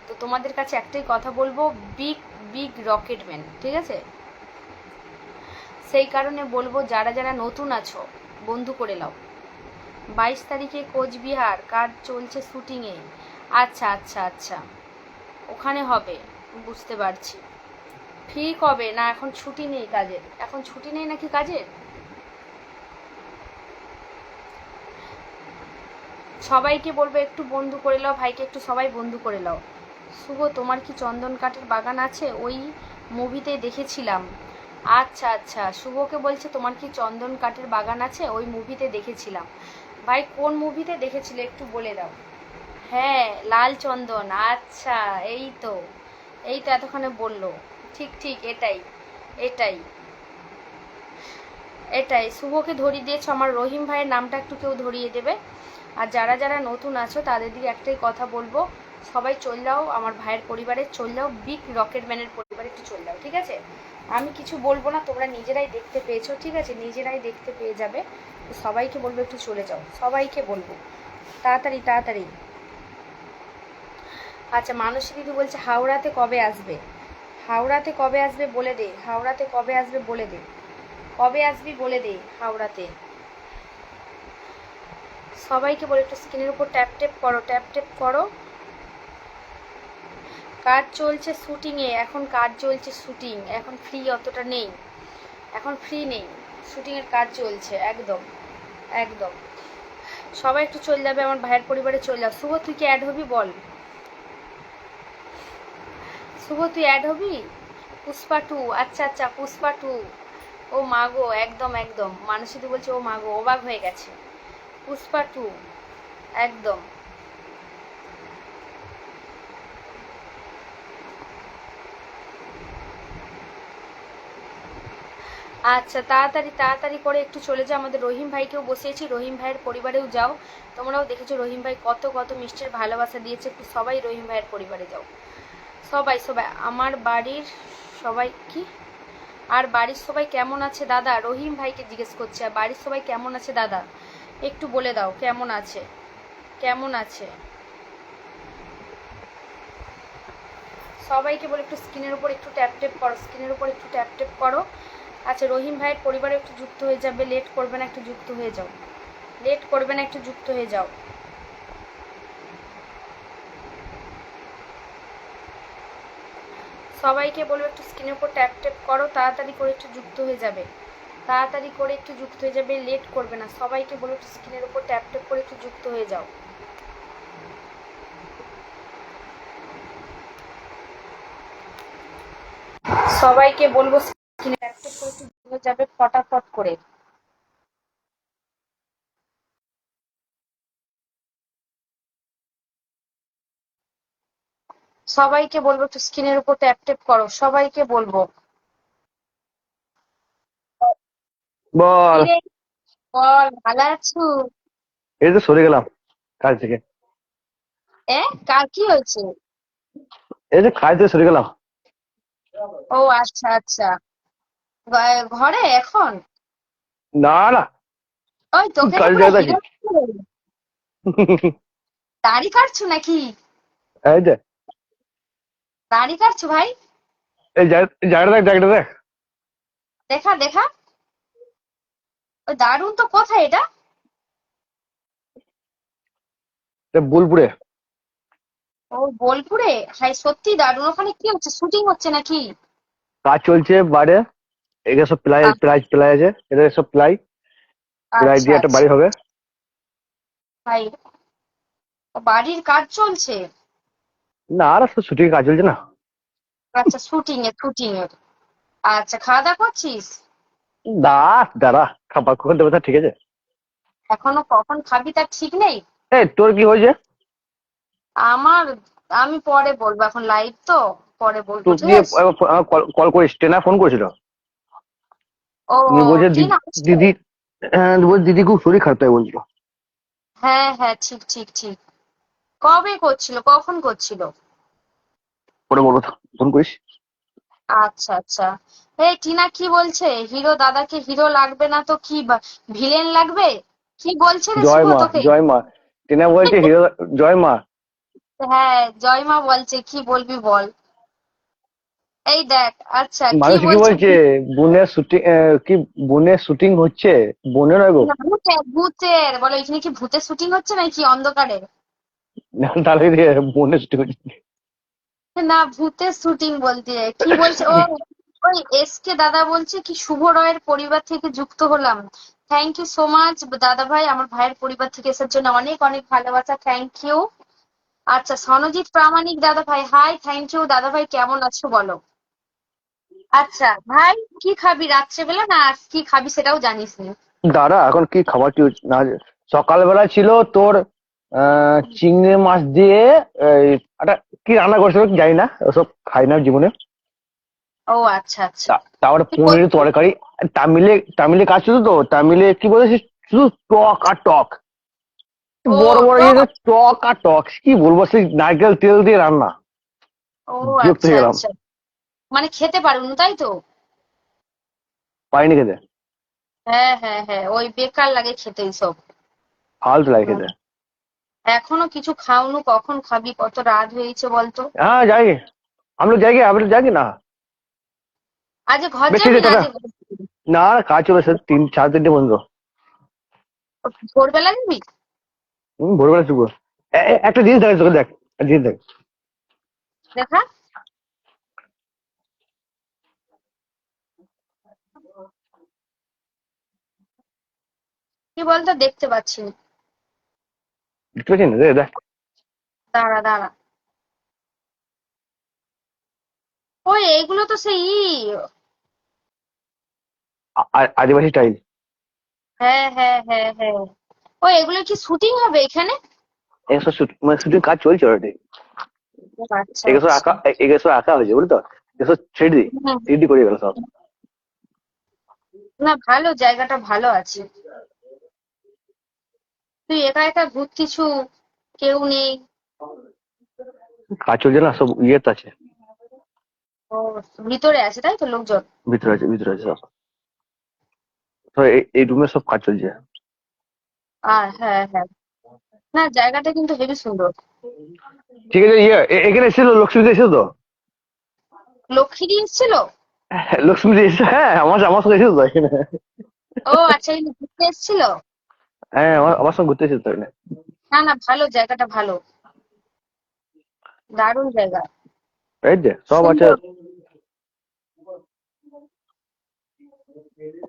তো তোমাদের কাছে একটাই কথা বলবো, বিগ রকেটম্যান, ঠিক আছে? সেই কারণে বলবো যারা নতুন আছো বন্ধু করে নাও। 22 তারিখে কোচবিহার কাজ চলছে শুটিংয়ে। আচ্ছা ওখানে হবে, বুঝতে পারছি। ফ্রি কবে? না এখন ছুটি নেই কাজের, এখন ছুটি নেই নাকি কাজের? সবাইকে বলবো একটু বন্ধু করে নাও, ভাইকে একটু সবাই বন্ধু করে নাও। শুভ তোমার কি চন্দন কাঠের বাগান আছে? ওই মুভিতে দেখেছিলাম। আচ্ছা শুভকে বলছে তোমার কি চন্দন কাঠের বাগান আছে? ওই মুভিতে দেখেছিলাম। ভাই কোন মুভিতে দেখেছিলে একটু বলে দাও। হ্যাঁ লাল চন্দন, আচ্ছা এই তো এতক্ষণে বললো। ঠিক এটাই শুভকে ধরিয়ে দিয়েছো। আমার রহিম ভাইয়ের নামটা একটু কেউ ধরিয়ে দেবে। আর যারা নতুন আছো তাদের দিকে একটাই কথা বলবো, সবাই চল যাও আমার ভাইয়ের পরিবারে, চল যাও বিগ রকেটম্যানের পরিবারে, একটু চল যাও, ঠিক আছে? আমি কিছু বলবো না, তোমরা নিজেরাই দেখতে পেয়েছো, ঠিক আছে? নিজেরাই দেখতে পেয়ে যাবে। সবাইকে বলবো একটু চলে যাও, সবাইকে বলবো তাড়াতাড়ি। আচ্ছা মানসী দিদি বলছে হাওড়াতে কবে আসবে বলে দে। হাওড়াতে কবে আসবে বলে দে, কবে আসবি বলে দে হাওড়াতে। সবাইকে বলে একটু স্ক্রিনের উপর ট্যাপ করো। কাজ চলছে শুটিংয়ে, এখন কাজ চলছে শুটিং, এখন ফ্রি অতটা নেই, এখন ফ্রি নেই, শুটিংয়ের কাজ চলছে। একদম সবাই একটু চলে যাবে আমার ভাইয়ের পরিবারে, চলে যাও। শুভ তুই কি অ্যাড হবি বল? শুভ তুই অ্যাড হবি? পুষ্পা টু, আচ্ছা আচ্ছা, পুষ্পা টু। ও মাগো, একদম একদম, মানুষই বলছে ও মাগো, অবাক হয়ে গেছে। পুষ্পা টু, একদম। আচ্ছা, তাড়াতাড়ি তাড়াতাড়ি করে একটু চলে যাও, আমাদের রহিম ভাইকেও বসিয়েছি, রহিম ভাইয়ের পরিবারেও যাও। তোমরাও দেখেছো রহিম ভাই কত কত মিষ্টির ভালোবাসা দিয়েছে, একটু সবাই রহিম ভাইয়ের পরিবারে যাও। সবাই সবাই আমার বাড়ির সবাই কি, আর বাড়ির সবাই কেমন আছে দাদা? রহিম ভাইকে জিজ্ঞেস করছে, আর বাড়ির সবাই কেমন আছে দাদা? একটু বলে দাও কেমন আছে, কেমন আছে সবাইকে বলে একটু স্ক্রিনের উপর একটু ট্যাপ ট্যাপ করো, স্ক্রিনের উপর একটু ট্যাপ ট্যাপ করো। আচ্ছা, রহিম ভাইয়ের পরিবারে একটু যুক্ত হয়ে যাবে, লেট করবে না, একটু যুক্ত হয়ে যাও, লেট করবে না, একটু যুক্ত হয়ে যাও। সবাইকে বলবো একটু স্ক্রিনের উপর ট্যাপ ট্যাপ করো, তাড়াতাড়ি করে একটু যুক্ত হয়ে যাবে, তাড়াতাড়ি করে একটু যুক্ত হয়ে যাবে, লেট করবে না। সবাইকে বলবো একটু স্ক্রিনের উপর ট্যাপ ট্যাপ করে একটু যুক্ত হয়ে যাও। সবাইকে বলবো স্ক্রিনে ট্যাপ ট্যাপ করে একটু যুক্ত হয়ে যাবে ফটাফট করে। সবাইকে বলবো একটু স্ক্রিনের উপর ট্যাপ ট্যাপ করো, সবাইকে বলবো। বল। কিরে, বল, ভালো আছো? এই তো সরে গেলাম কাজ থেকে। এ, কার কি হয়েছে? এই যে কাজ থেকে সরে গেলাম। ও আচ্ছা আচ্ছা, ঘরে এখন? না না, ওই তোকে যে কাজ পুরো জায়গা আছি। হিরো দাড়ি কাটছো নাকি? এই যে দাড়ি কাটছো ভাই? এই জায়গাটা দেখ, জায়গাটা দেখ। দেখা দেখা, ওই দারুণ তো, কোথায় এটা? এটা বোলপুরে। ও বোলপুরে, হাই সত্যি দারুণ। ওখানে কি হচ্ছে, শুটিং হচ্ছে নাকি? কাজ চলছে বাইরে। এখানে সব প্লাই আ- প্লাই প্লাই আছে, এটা সব প্লাই প্লাই আচ্ছা দিয়ে একটা আচ্ছা বাড়ি হবে। ভাই, বাড়ির কাজ চলছে? না না, সব শুটিং কাজ চলছে না। আচ্ছা, শুটিং এ শুটিং এর। আচ্ছা, খাওয়া দাওয়া করছিস? দাঁড়া, খাবার কখন দেবো তা ঠিক আছে। এখনো কখন খাবি তার ঠিক নেই। এই তোর কি হয়েছে? আমার, আমি পরে বলবো, এখন লাইভ তো, পরে বলবো, তুই ঠিক দিয়ে আছে? কল করিস, টেনা ফোন করেছিল। ও, তুমি বলছে কি নাম ছিল? দিদি, বলছে দিদি খুব শরীর খারাপ তাই বলছিল। হ্যাঁ হ্যাঁ, ঠিক ঠিক ঠিক। কবে করছিল, কখন করছিল? পরে বলবো, ফোন করিস। আচ্ছা আচ্ছা। এই টিনা কি বলছে, হিরো দাদাকে হিরো লাগবে না তো কি ভিলেন লাগবে? কি বলছে রে জয় শুভ মা, তোকে? জয় মা। টেনা বলছে হিরো, জয় মা। হ্যাঁ, জয়মা বলছে, কি বলবি বল। এই দেখ, আচ্ছা কি মানুষ কি বলছে? বলছে? বোনের শুটিং, কি বোনের শুটিং হচ্ছে? বোনের নয় গো। ভূতের ভূতের বলো, এখানে কি ভূতের শুটিং হচ্ছে নাকি অন্ধকারে? তাহলে বোনের শুটিং হচ্ছে। না, ভূতের শুটিং বলতে কি বলছে ও? ওই এসকে দাদা বলছে কি শুভ রয়ের পরিবার থেকে যুক্ত হলাম। থ্যাংক ইউ সো মাচ দাদা ভাই, আমার ভাইয়ের পরিবার থেকে আসার জন্য অনেক অনেক ভালোবাসা, থ্যাংক ইউ। আচ্ছা, সনজিৎ প্রামাণিক দাদা ভাই, হাই, থ্যাংক ইউ দাদা ভাই, কেমন আছো বলো? আচ্ছা ভাই, কি খাবি রাত্রেবেলা, না আর কি খাবি সেটাও জানিস নি? দাঁড়া, এখন কি খাবার কি হচ্ছে না। সকালবেলা ছিল তোর চিংড়ি মাছ দিয়ে এই একটা কি রান্না করছিল জানি না, ওসব খাই না জীবনে। ও আচ্ছা আচ্ছা। তারপরে কি পনিরের করছিস? তরকারি। তামিলে তামিলে কাজ ছিল তো, তামিলে কি বলেছিস, শুধু টক আর টক। ও বড় বড় টক। ইয়ে টক আর টক, কি বলবো, সেই নারকেল তেল দিয়ে রান্না। ও বিরক্ত আচ্ছা হয়ে গেলাম। আচ্ছা, মানে খেতে পারুন তাই তো? পাইনি খেতে। হ্যাঁ হ্যাঁ হ্যাঁ, ওই বেকার লাগে খেতে সব। ফালতু লাগে খেতে। এখনো কিছু খাওনি, কখন খাবি, কত রাত হয়েছে বলতো? हाँ जाएंगे। हम लोग जाएंगे ना। আজ ঘর বেশি যাবি রে না টাটা। আজ? না, কাজ চলে স্যার, 3 4 3টে বন্ধ। ভোরবেলা যাবি? ভোরবেলা শুভ। একটা জিনিস দেখ, তোকে দেখ, একটা জিনিস দেখ। দেখা, কি বলতো, দেখতে পাচ্ছি না। দেখতে পাচ্ছিস না? দেখ দেখ। দাঁড়া দাঁড়া, ওই এইগুলো তো সেই আদিবাসী স্টাইল। হ্যাঁ হ্যাঁ হ্যাঁ হ্যাঁ। ওই এগুলো কি শুটিং হবে এখানে? এসব মানে শুটিং কাজ চলছে অলরেডি। ও আচ্ছা এগুলো সব আচ্ছা। আঁকা, এগুলো সব আঁকা হয়েছে বুঝলি তো, এগুলো থ্রিডি, হুম। থ্রিডি করে গেল সব। না ভালো, জায়গাটা ভালো আছে। তুই একা একা ঘুরতিছু, কেউ নেই। কাজ চলছে না, সব ইয়েতে আছে, ও, ভিতরে আছে তাই তো লোকজন? ভিতরে আছে, ভিতরে আছে সব। তো এই রুমে সব কাজ চলছে। হ্যাঁ হ্যাঁ। না জায়গাটা কিন্তু হেবি সুন্দর। ঠিক আছে, এখানে এসেছিল, লক্ষ্মী এসেছিল তো। লক্ষ্মী এসেছিল? লক্ষ্মী এসেছে, হ্যাঁ, আমার সঙ্গে এসেছিল তো এখানে। ও আচ্ছা, এই ঘুরতে এসেছিল। হ্যাঁ, আমার সঙ্গে ঘুরতে এসেছিল তো এখানে। না না, ভালো জায়গাটা ভালো, দারুণ জায়গা, এই যে সব আছে। সুন্দর।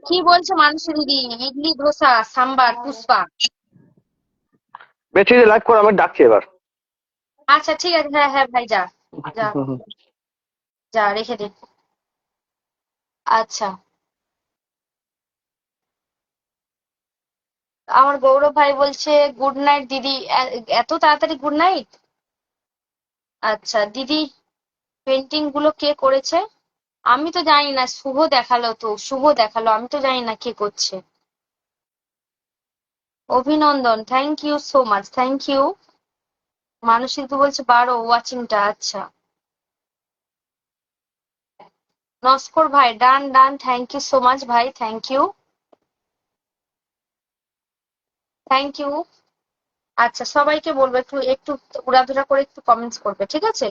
কি বলছে মানুষের দিদি? ইডলি, ধোসা, সাম্বার, পুষ্পা। বেছে লাইক করে আমি ডাকছি এবার। আচ্ছা ঠিক আছে, হ্যাঁ হ্যাঁ ভাই, যা যা হুম, হুম। যা, রেখে দে। আচ্ছা। আমার গৌরব ভাই বলছে গুড নাইট দিদি। এত তাড়াতাড়ি গুড নাইট? আচ্ছা দিদি, পেন্টিং গুলো কে করেছে? আমি তো জানি না, শুভ দেখালো, তো শুভ দেখালো, আমি তো জানি না কে করছে। অভিনন্দন, thank you so much, thank you. মানুষ তো বলছে 12 ওয়াচিংটা, আচ্ছা। নস্কর ভাই, done done, thank you so much ভাই, থ্যাংক ইউ, থ্যাংক ইউ। আচ্ছা, সবাইকে বলবো একটু একটু উড়াধুরা করে একটু কমেন্টস করবে, ঠিক আছে?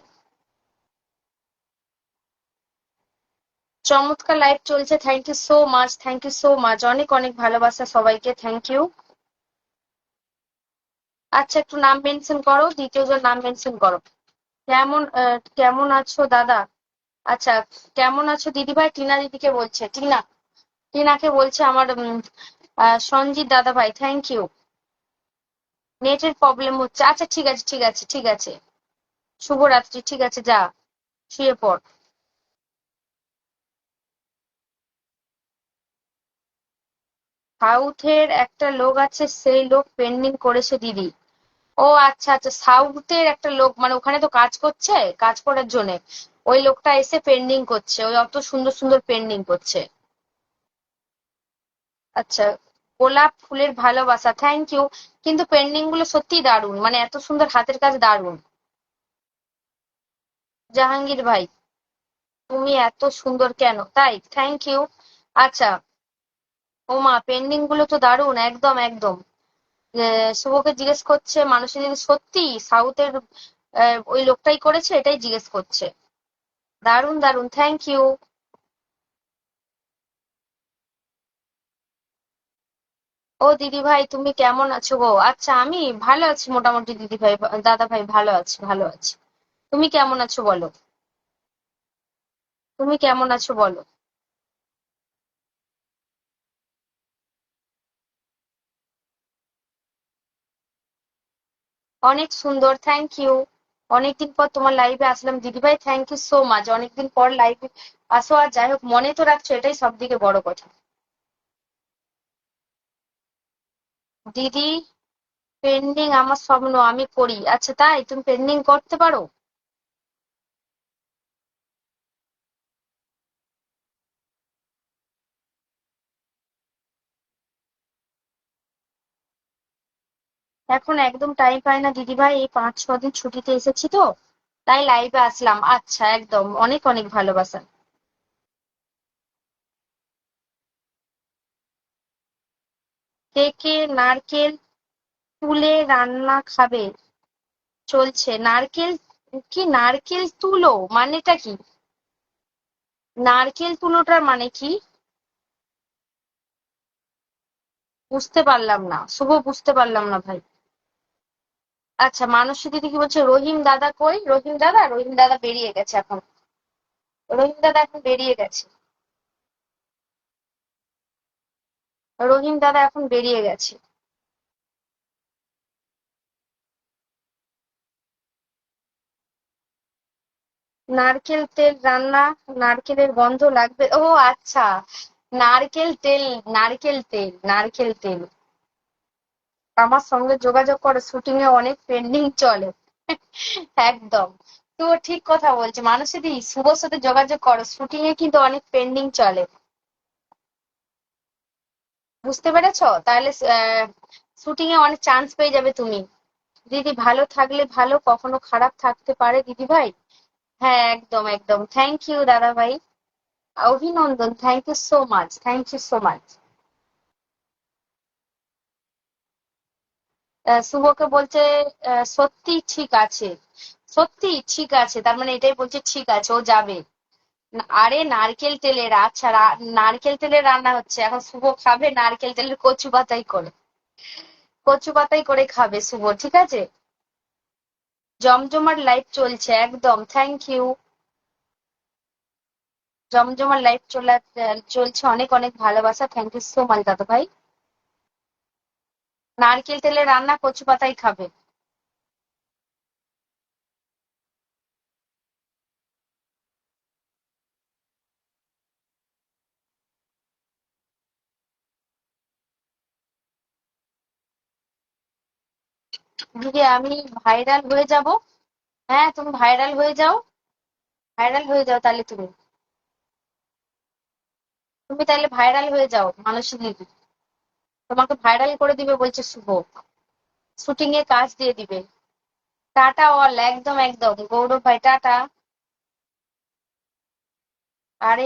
চমৎকার লাইভ চলছে, thank you so much, thank you so much, অনেক অনেক ভালোবাসা সবাইকে, থ্যাংক ইউ। আচ্ছা, একটু নাম মেনশন করো, দ্বিতীয়জন নাম মেনশন করো। কেমন আছো দাদা? আচ্ছা, কেমন আছো দিদি ভাই? টিনা দিদিকে বলছে, টিনাকে বলছে আমার সঞ্জিত দাদা ভাই, থ্যাংক ইউ। নেটের প্রবলেম হচ্ছে, আচ্ছা ঠিক আছে ঠিক আছে ঠিক আছে। শুভরাত্রি, ঠিক আছে, যা শুয়ে পড়। সাউথের একটা লোক আছে, সেই লোক পেন্ডিং করেছে দিদি। ও আচ্ছা আচ্ছা, সাউথের একটা লোক মানে ওখানে তো কাজ করছে, কাজ করার জন্য ওই লোকটা এসে পেন্ডিং করছে, ওই অত সুন্দর সুন্দর পেন্ডিং করছে। আচ্ছা, গোলাপ ফুলের ভালোবাসা, থ্যাংক ইউ। কিন্তু পেন্ডিং গুলো সত্যি দারুণ, মানে এত সুন্দর হাতের কাজ, দারুণ। জাহাঙ্গীর ভাই, তুমি এত সুন্দর কেন? তাই, থ্যাংক ইউ। আচ্ছা, ওমা, পেন্ডিং গুলো তো দারুণ, একদম একদম। শুভকে জিজ্ঞেস করছে মানুষের যদি সত্যি সাউথের ওই লোকটাই করেছে, এটাই জিজ্ঞেস করছে। দারুণ দারুণ, থ্যাংক ইউ। ও দিদি ভাই, তুমি কেমন আছো গো? আচ্ছা, আমি ভালো আছি মোটামুটি দিদি ভাই, দাদা ভাই, ভালো আছি ভালো আছি। তুমি কেমন আছো বলো? তুমি কেমন আছো বলো? অনেক সুন্দর, থ্যাংক ইউ। অনেকদিন পর তোমার লাইভে আসলাম দিদি ভাই, থ্যাংক ইউ সো মাচ, অনেকদিন পর লাইভে আসো, আর যাই হোক মনে তো রাখছো, এটাই সব থেকে বড় কথা। দিদি, পেন্ডিং আমার স্বপ্ন, আমি করি। আচ্ছা তাই, তুমি পেন্ডিং করতে পারো? এখন একদম টাইম পাই না দিদি ভাই, এই 5-6 দিন ছুটিতে এসেছি তো, তাই লাইভে আসলাম। আচ্ছা, একদম, অনেক অনেক ভালোবাসা। কে কে নারকেল তুলে রান্না খাবে? চলছে নারকেল, কি নারকেল তুলো মানেটা কি? নারকেল তুলোটার মানে কি? বুঝতে পারলাম না শুভ, বুঝতে পারলাম না ভাই। আচ্ছা, মানসী দিদি কি বলছে? রহিম দাদা কই? রহিম দাদা, রহিম দাদা বেরিয়ে গেছে এখন, রহিম দাদা এখন বেরিয়ে গেছে, রহিম দাদা এখন বেরিয়ে গেছে। নারকেল তেল রান্না, নারকেলের গন্ধ লাগবে, ও আচ্ছা। নারকেল তেল, নারকেল তেল, নারকেল তেল। আমার সঙ্গে যোগাযোগ করো, শুটিং এ অনেক পেন্ডিং চলে। একদম। তো ঠিক কথা বলছে মানুষেরই, শুভর সাথে যোগাযোগ করো, শুটিং এ কিন্তু অনেক পেন্ডিং চলে। বুঝতে পেরেছো? তাহলে শুটিং এ অনেক চান্স পেয়ে যাবে তুমি। দিদি ভালো থাকলে ভালো, কখনো খারাপ থাকতে পারে দিদি ভাই। হ্যাঁ, একদম একদম, থ্যাংক ইউ দাদা ভাই। অভিনন্দন, thank you so much, thank you so much. শুভকে বলছে সত্যি ঠিক আছে, সত্যি ঠিক আছে, তার মানে এটাই বলছে ঠিক আছে ও যাবে। আরে নারকেল তেলের, আচ্ছা নারকেল তেলের রান্না হচ্ছে এখন, শুভ খাবে নারকেল তেলের কচু পাতাই করে, কচু পাতাই করে খাবে শুভ, ঠিক আছে। জমজমার লাইফ চলছে, একদম, থ্যাংক ইউ। জমজমার লাইফ চলছে, অনেক অনেক ভালোবাসা, থ্যাংক ইউ সো মাচ দাদা ভাই। নারকেল তেলের রান্না কচু পাতাই খাবে। দিদি আমি ভাইরাল হয়ে যাব। হ্যাঁ, তুমি ভাইরাল হয়ে যাও, ভাইরাল হয়ে যাও তাহলে তুমি, তুমি তাহলে ভাইরাল হয়ে যাও মানসী দিদি। তোমাকে ভাইরাল করে দিবে বলছে শুভ, শুটিং এ কাজ দিয়ে দিবে। টাটা অল, একদম একদম গৌরব ভাই, টাটা। আরে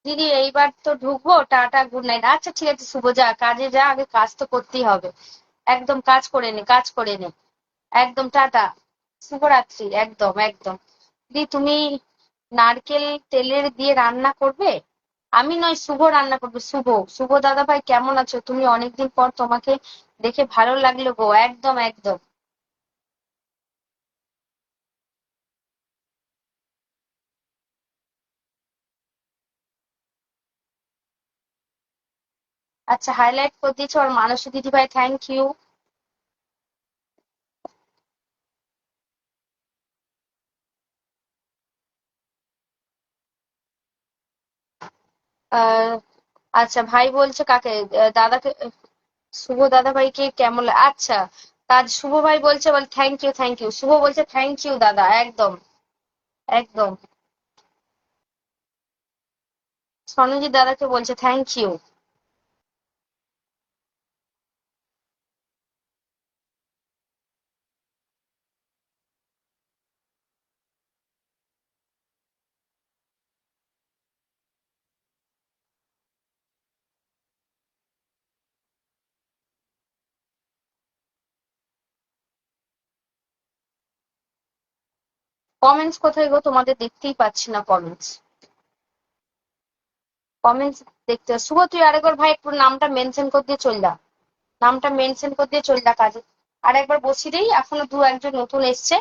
দিদি এইবার তো ঢুকবো, টাটা গুড নাইট, আচ্ছা ঠিক আছে শুভ, যা কাজে যা, আগে কাজ তো করতেই হবে। একদম কাজ করে নে, কাজ করে নে। একদম টাটা, শুভরাত্রি, একদম একদম। দিদি তুমি নারকেল তেলের দিয়ে রান্না করবে? আমি নয়, শুভ রান্না করবে, শুভ। শুভ দাদা ভাই কেমন আছো তুমি? অনেকদিন পর তোমাকে দেখে ভালো লাগলো গো, একদম একদম। আচ্ছা, হাইলাইট করে দিয়েছো, আর মানসী দিদি ভাই থ্যাংক ইউ। আহ আচ্ছা, ভাই বলছে কাকে? দাদাকে, শুভ দাদা ভাইকে কেমন আচ্ছা, কাজ শুভ ভাই বলছে, বল থ্যাংক ইউ, থ্যাংক ইউ, শুভ বলছে থ্যাংক ইউ দাদা, একদম একদম। সনুজি দাদাকে বলছে থ্যাংক ইউ। কমেন্টস কোথায় গো? তোমাদের দেখতেই পাচ্ছি না কমেন্টস। কমেন্টস দেখতে শুভ, তুই আরেকবার ভাই একটু নামটা মেনশন করে দিয়ে চল যা, নামটা মেনশন করে দিয়ে চল যা কাজে। আর একবার বসিয়ে দিই, এখনো দু একজন নতুন এসছে,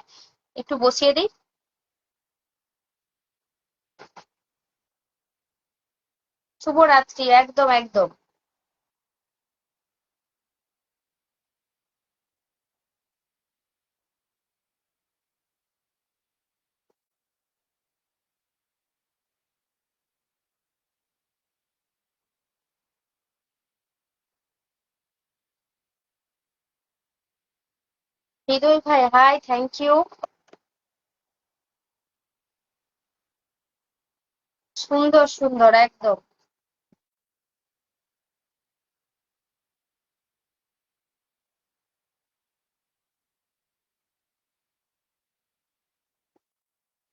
একটু বসিয়ে দিই। শুভরাত্রি, একদম একদম। হৃদয় ভাই হাই, থ্যাংক ইউ। সুন্দর সুন্দর, একদম।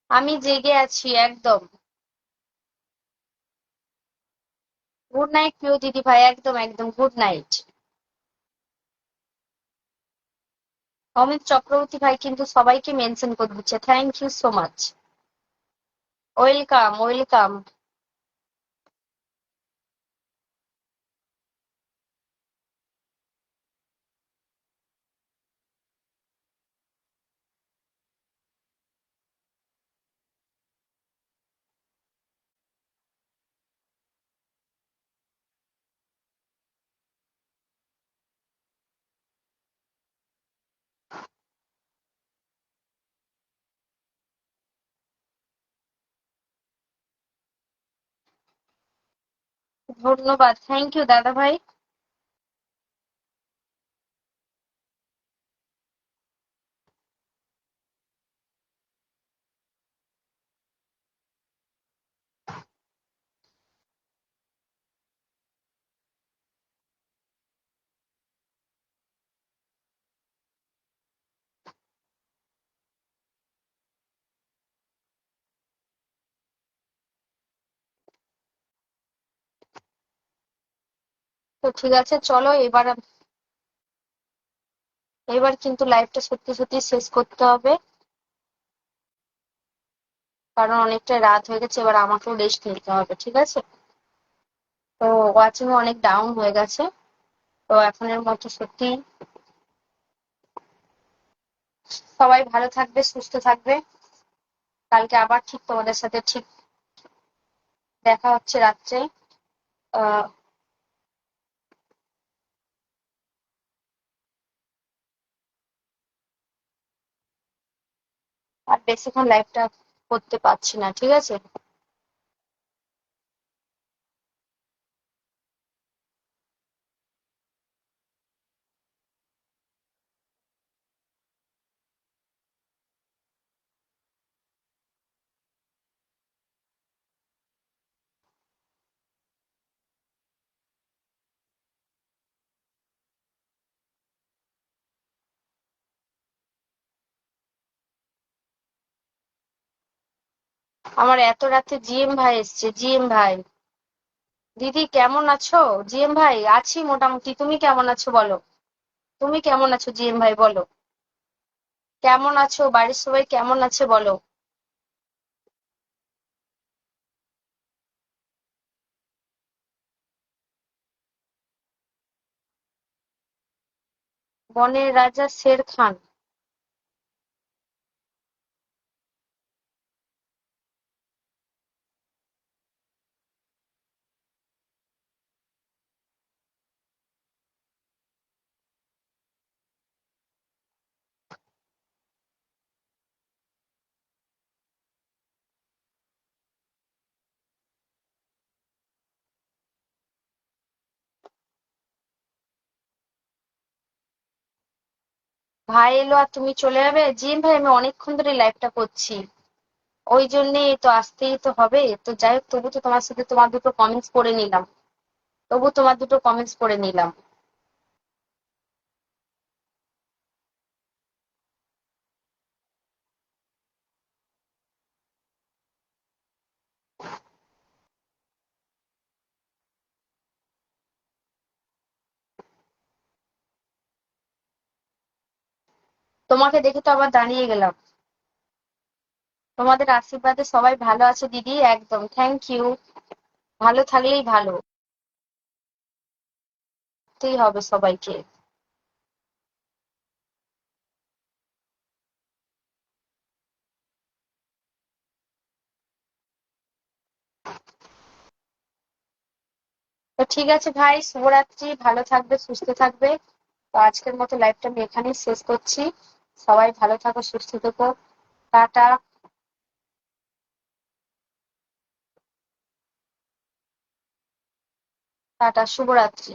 আমি জেগে আছি, একদম। গুড নাইট প্রিয় দিদি ভাই, একদম একদম, গুড নাইট। অমিত চক্রবর্তী ভাই কিন্তু সবাইকে মেনশন করে দিচ্ছে, thank you so much. Welcome welcome. ধন্যবাদ, থ্যাংক ইউ দাদা ভাই। তো ঠিক আছে, চলো এবার এবার কিন্তু লাইভটা সত্যি সত্যি শেষ করতে হবে, কারণ অনেকটা রাত হয়ে গেছে, এবার আমাকেও রেস্ট নিতে হবে, ঠিক আছে? তো ওয়াচিং অনেক ডাউন হয়ে গেছে, তো এখনের মতো সত্যি সবাই ভালো থাকবে, সুস্থ থাকবে। কালকে আবার ঠিক তোমাদের সাথে ঠিক দেখা হচ্ছে রাত্রে। আহ আর বেশিক্ষণ লাইভটা করতে পারছি না, ঠিক আছে? আমার এত রাতে জিএম ভাই এসছে, জিএম ভাই। দিদি কেমন আছো? জিএম ভাই, আছি মোটামুটি, তুমি কেমন আছো বলো? তুমি কেমন আছো জিএম ভাই বলো? কেমন আছো, বাড়ির সবাই কেমন আছে বলো? বনের রাজা শের খান। ভাই এলো আর তুমি চলে যাবে? জিএম ভাই, আমি অনেকক্ষণ ধরে লাইভটা করছি, ওই জন্যই তো আসতেই তো হবে। তো যাই হোক, তবু তো তোমার সাথে তোমার দুটো কমেন্টস পড়ে নিলাম, তবু তোমার দুটো কমেন্টস পড়ে নিলাম। তোমাকে দেখে তো আবার দাঁড়িয়ে গেলাম। তোমাদের আশীর্বাদে সবাই ভালো আছে দিদি, একদম থ্যাংক ইউ। ভালো থাকলেই ভালো, তাই হবে সবাইকে। তো ঠিক আছে ভাই, শুভরাত্রি, ভালো থাকবে, সুস্থ থাকবে। তো আজকের মতো লাইভটা আমি এখানেই শেষ করছি। সবাই ভালো থাকো, সুস্থ থেকো। টাটা। টাটা, শুভরাত্রি।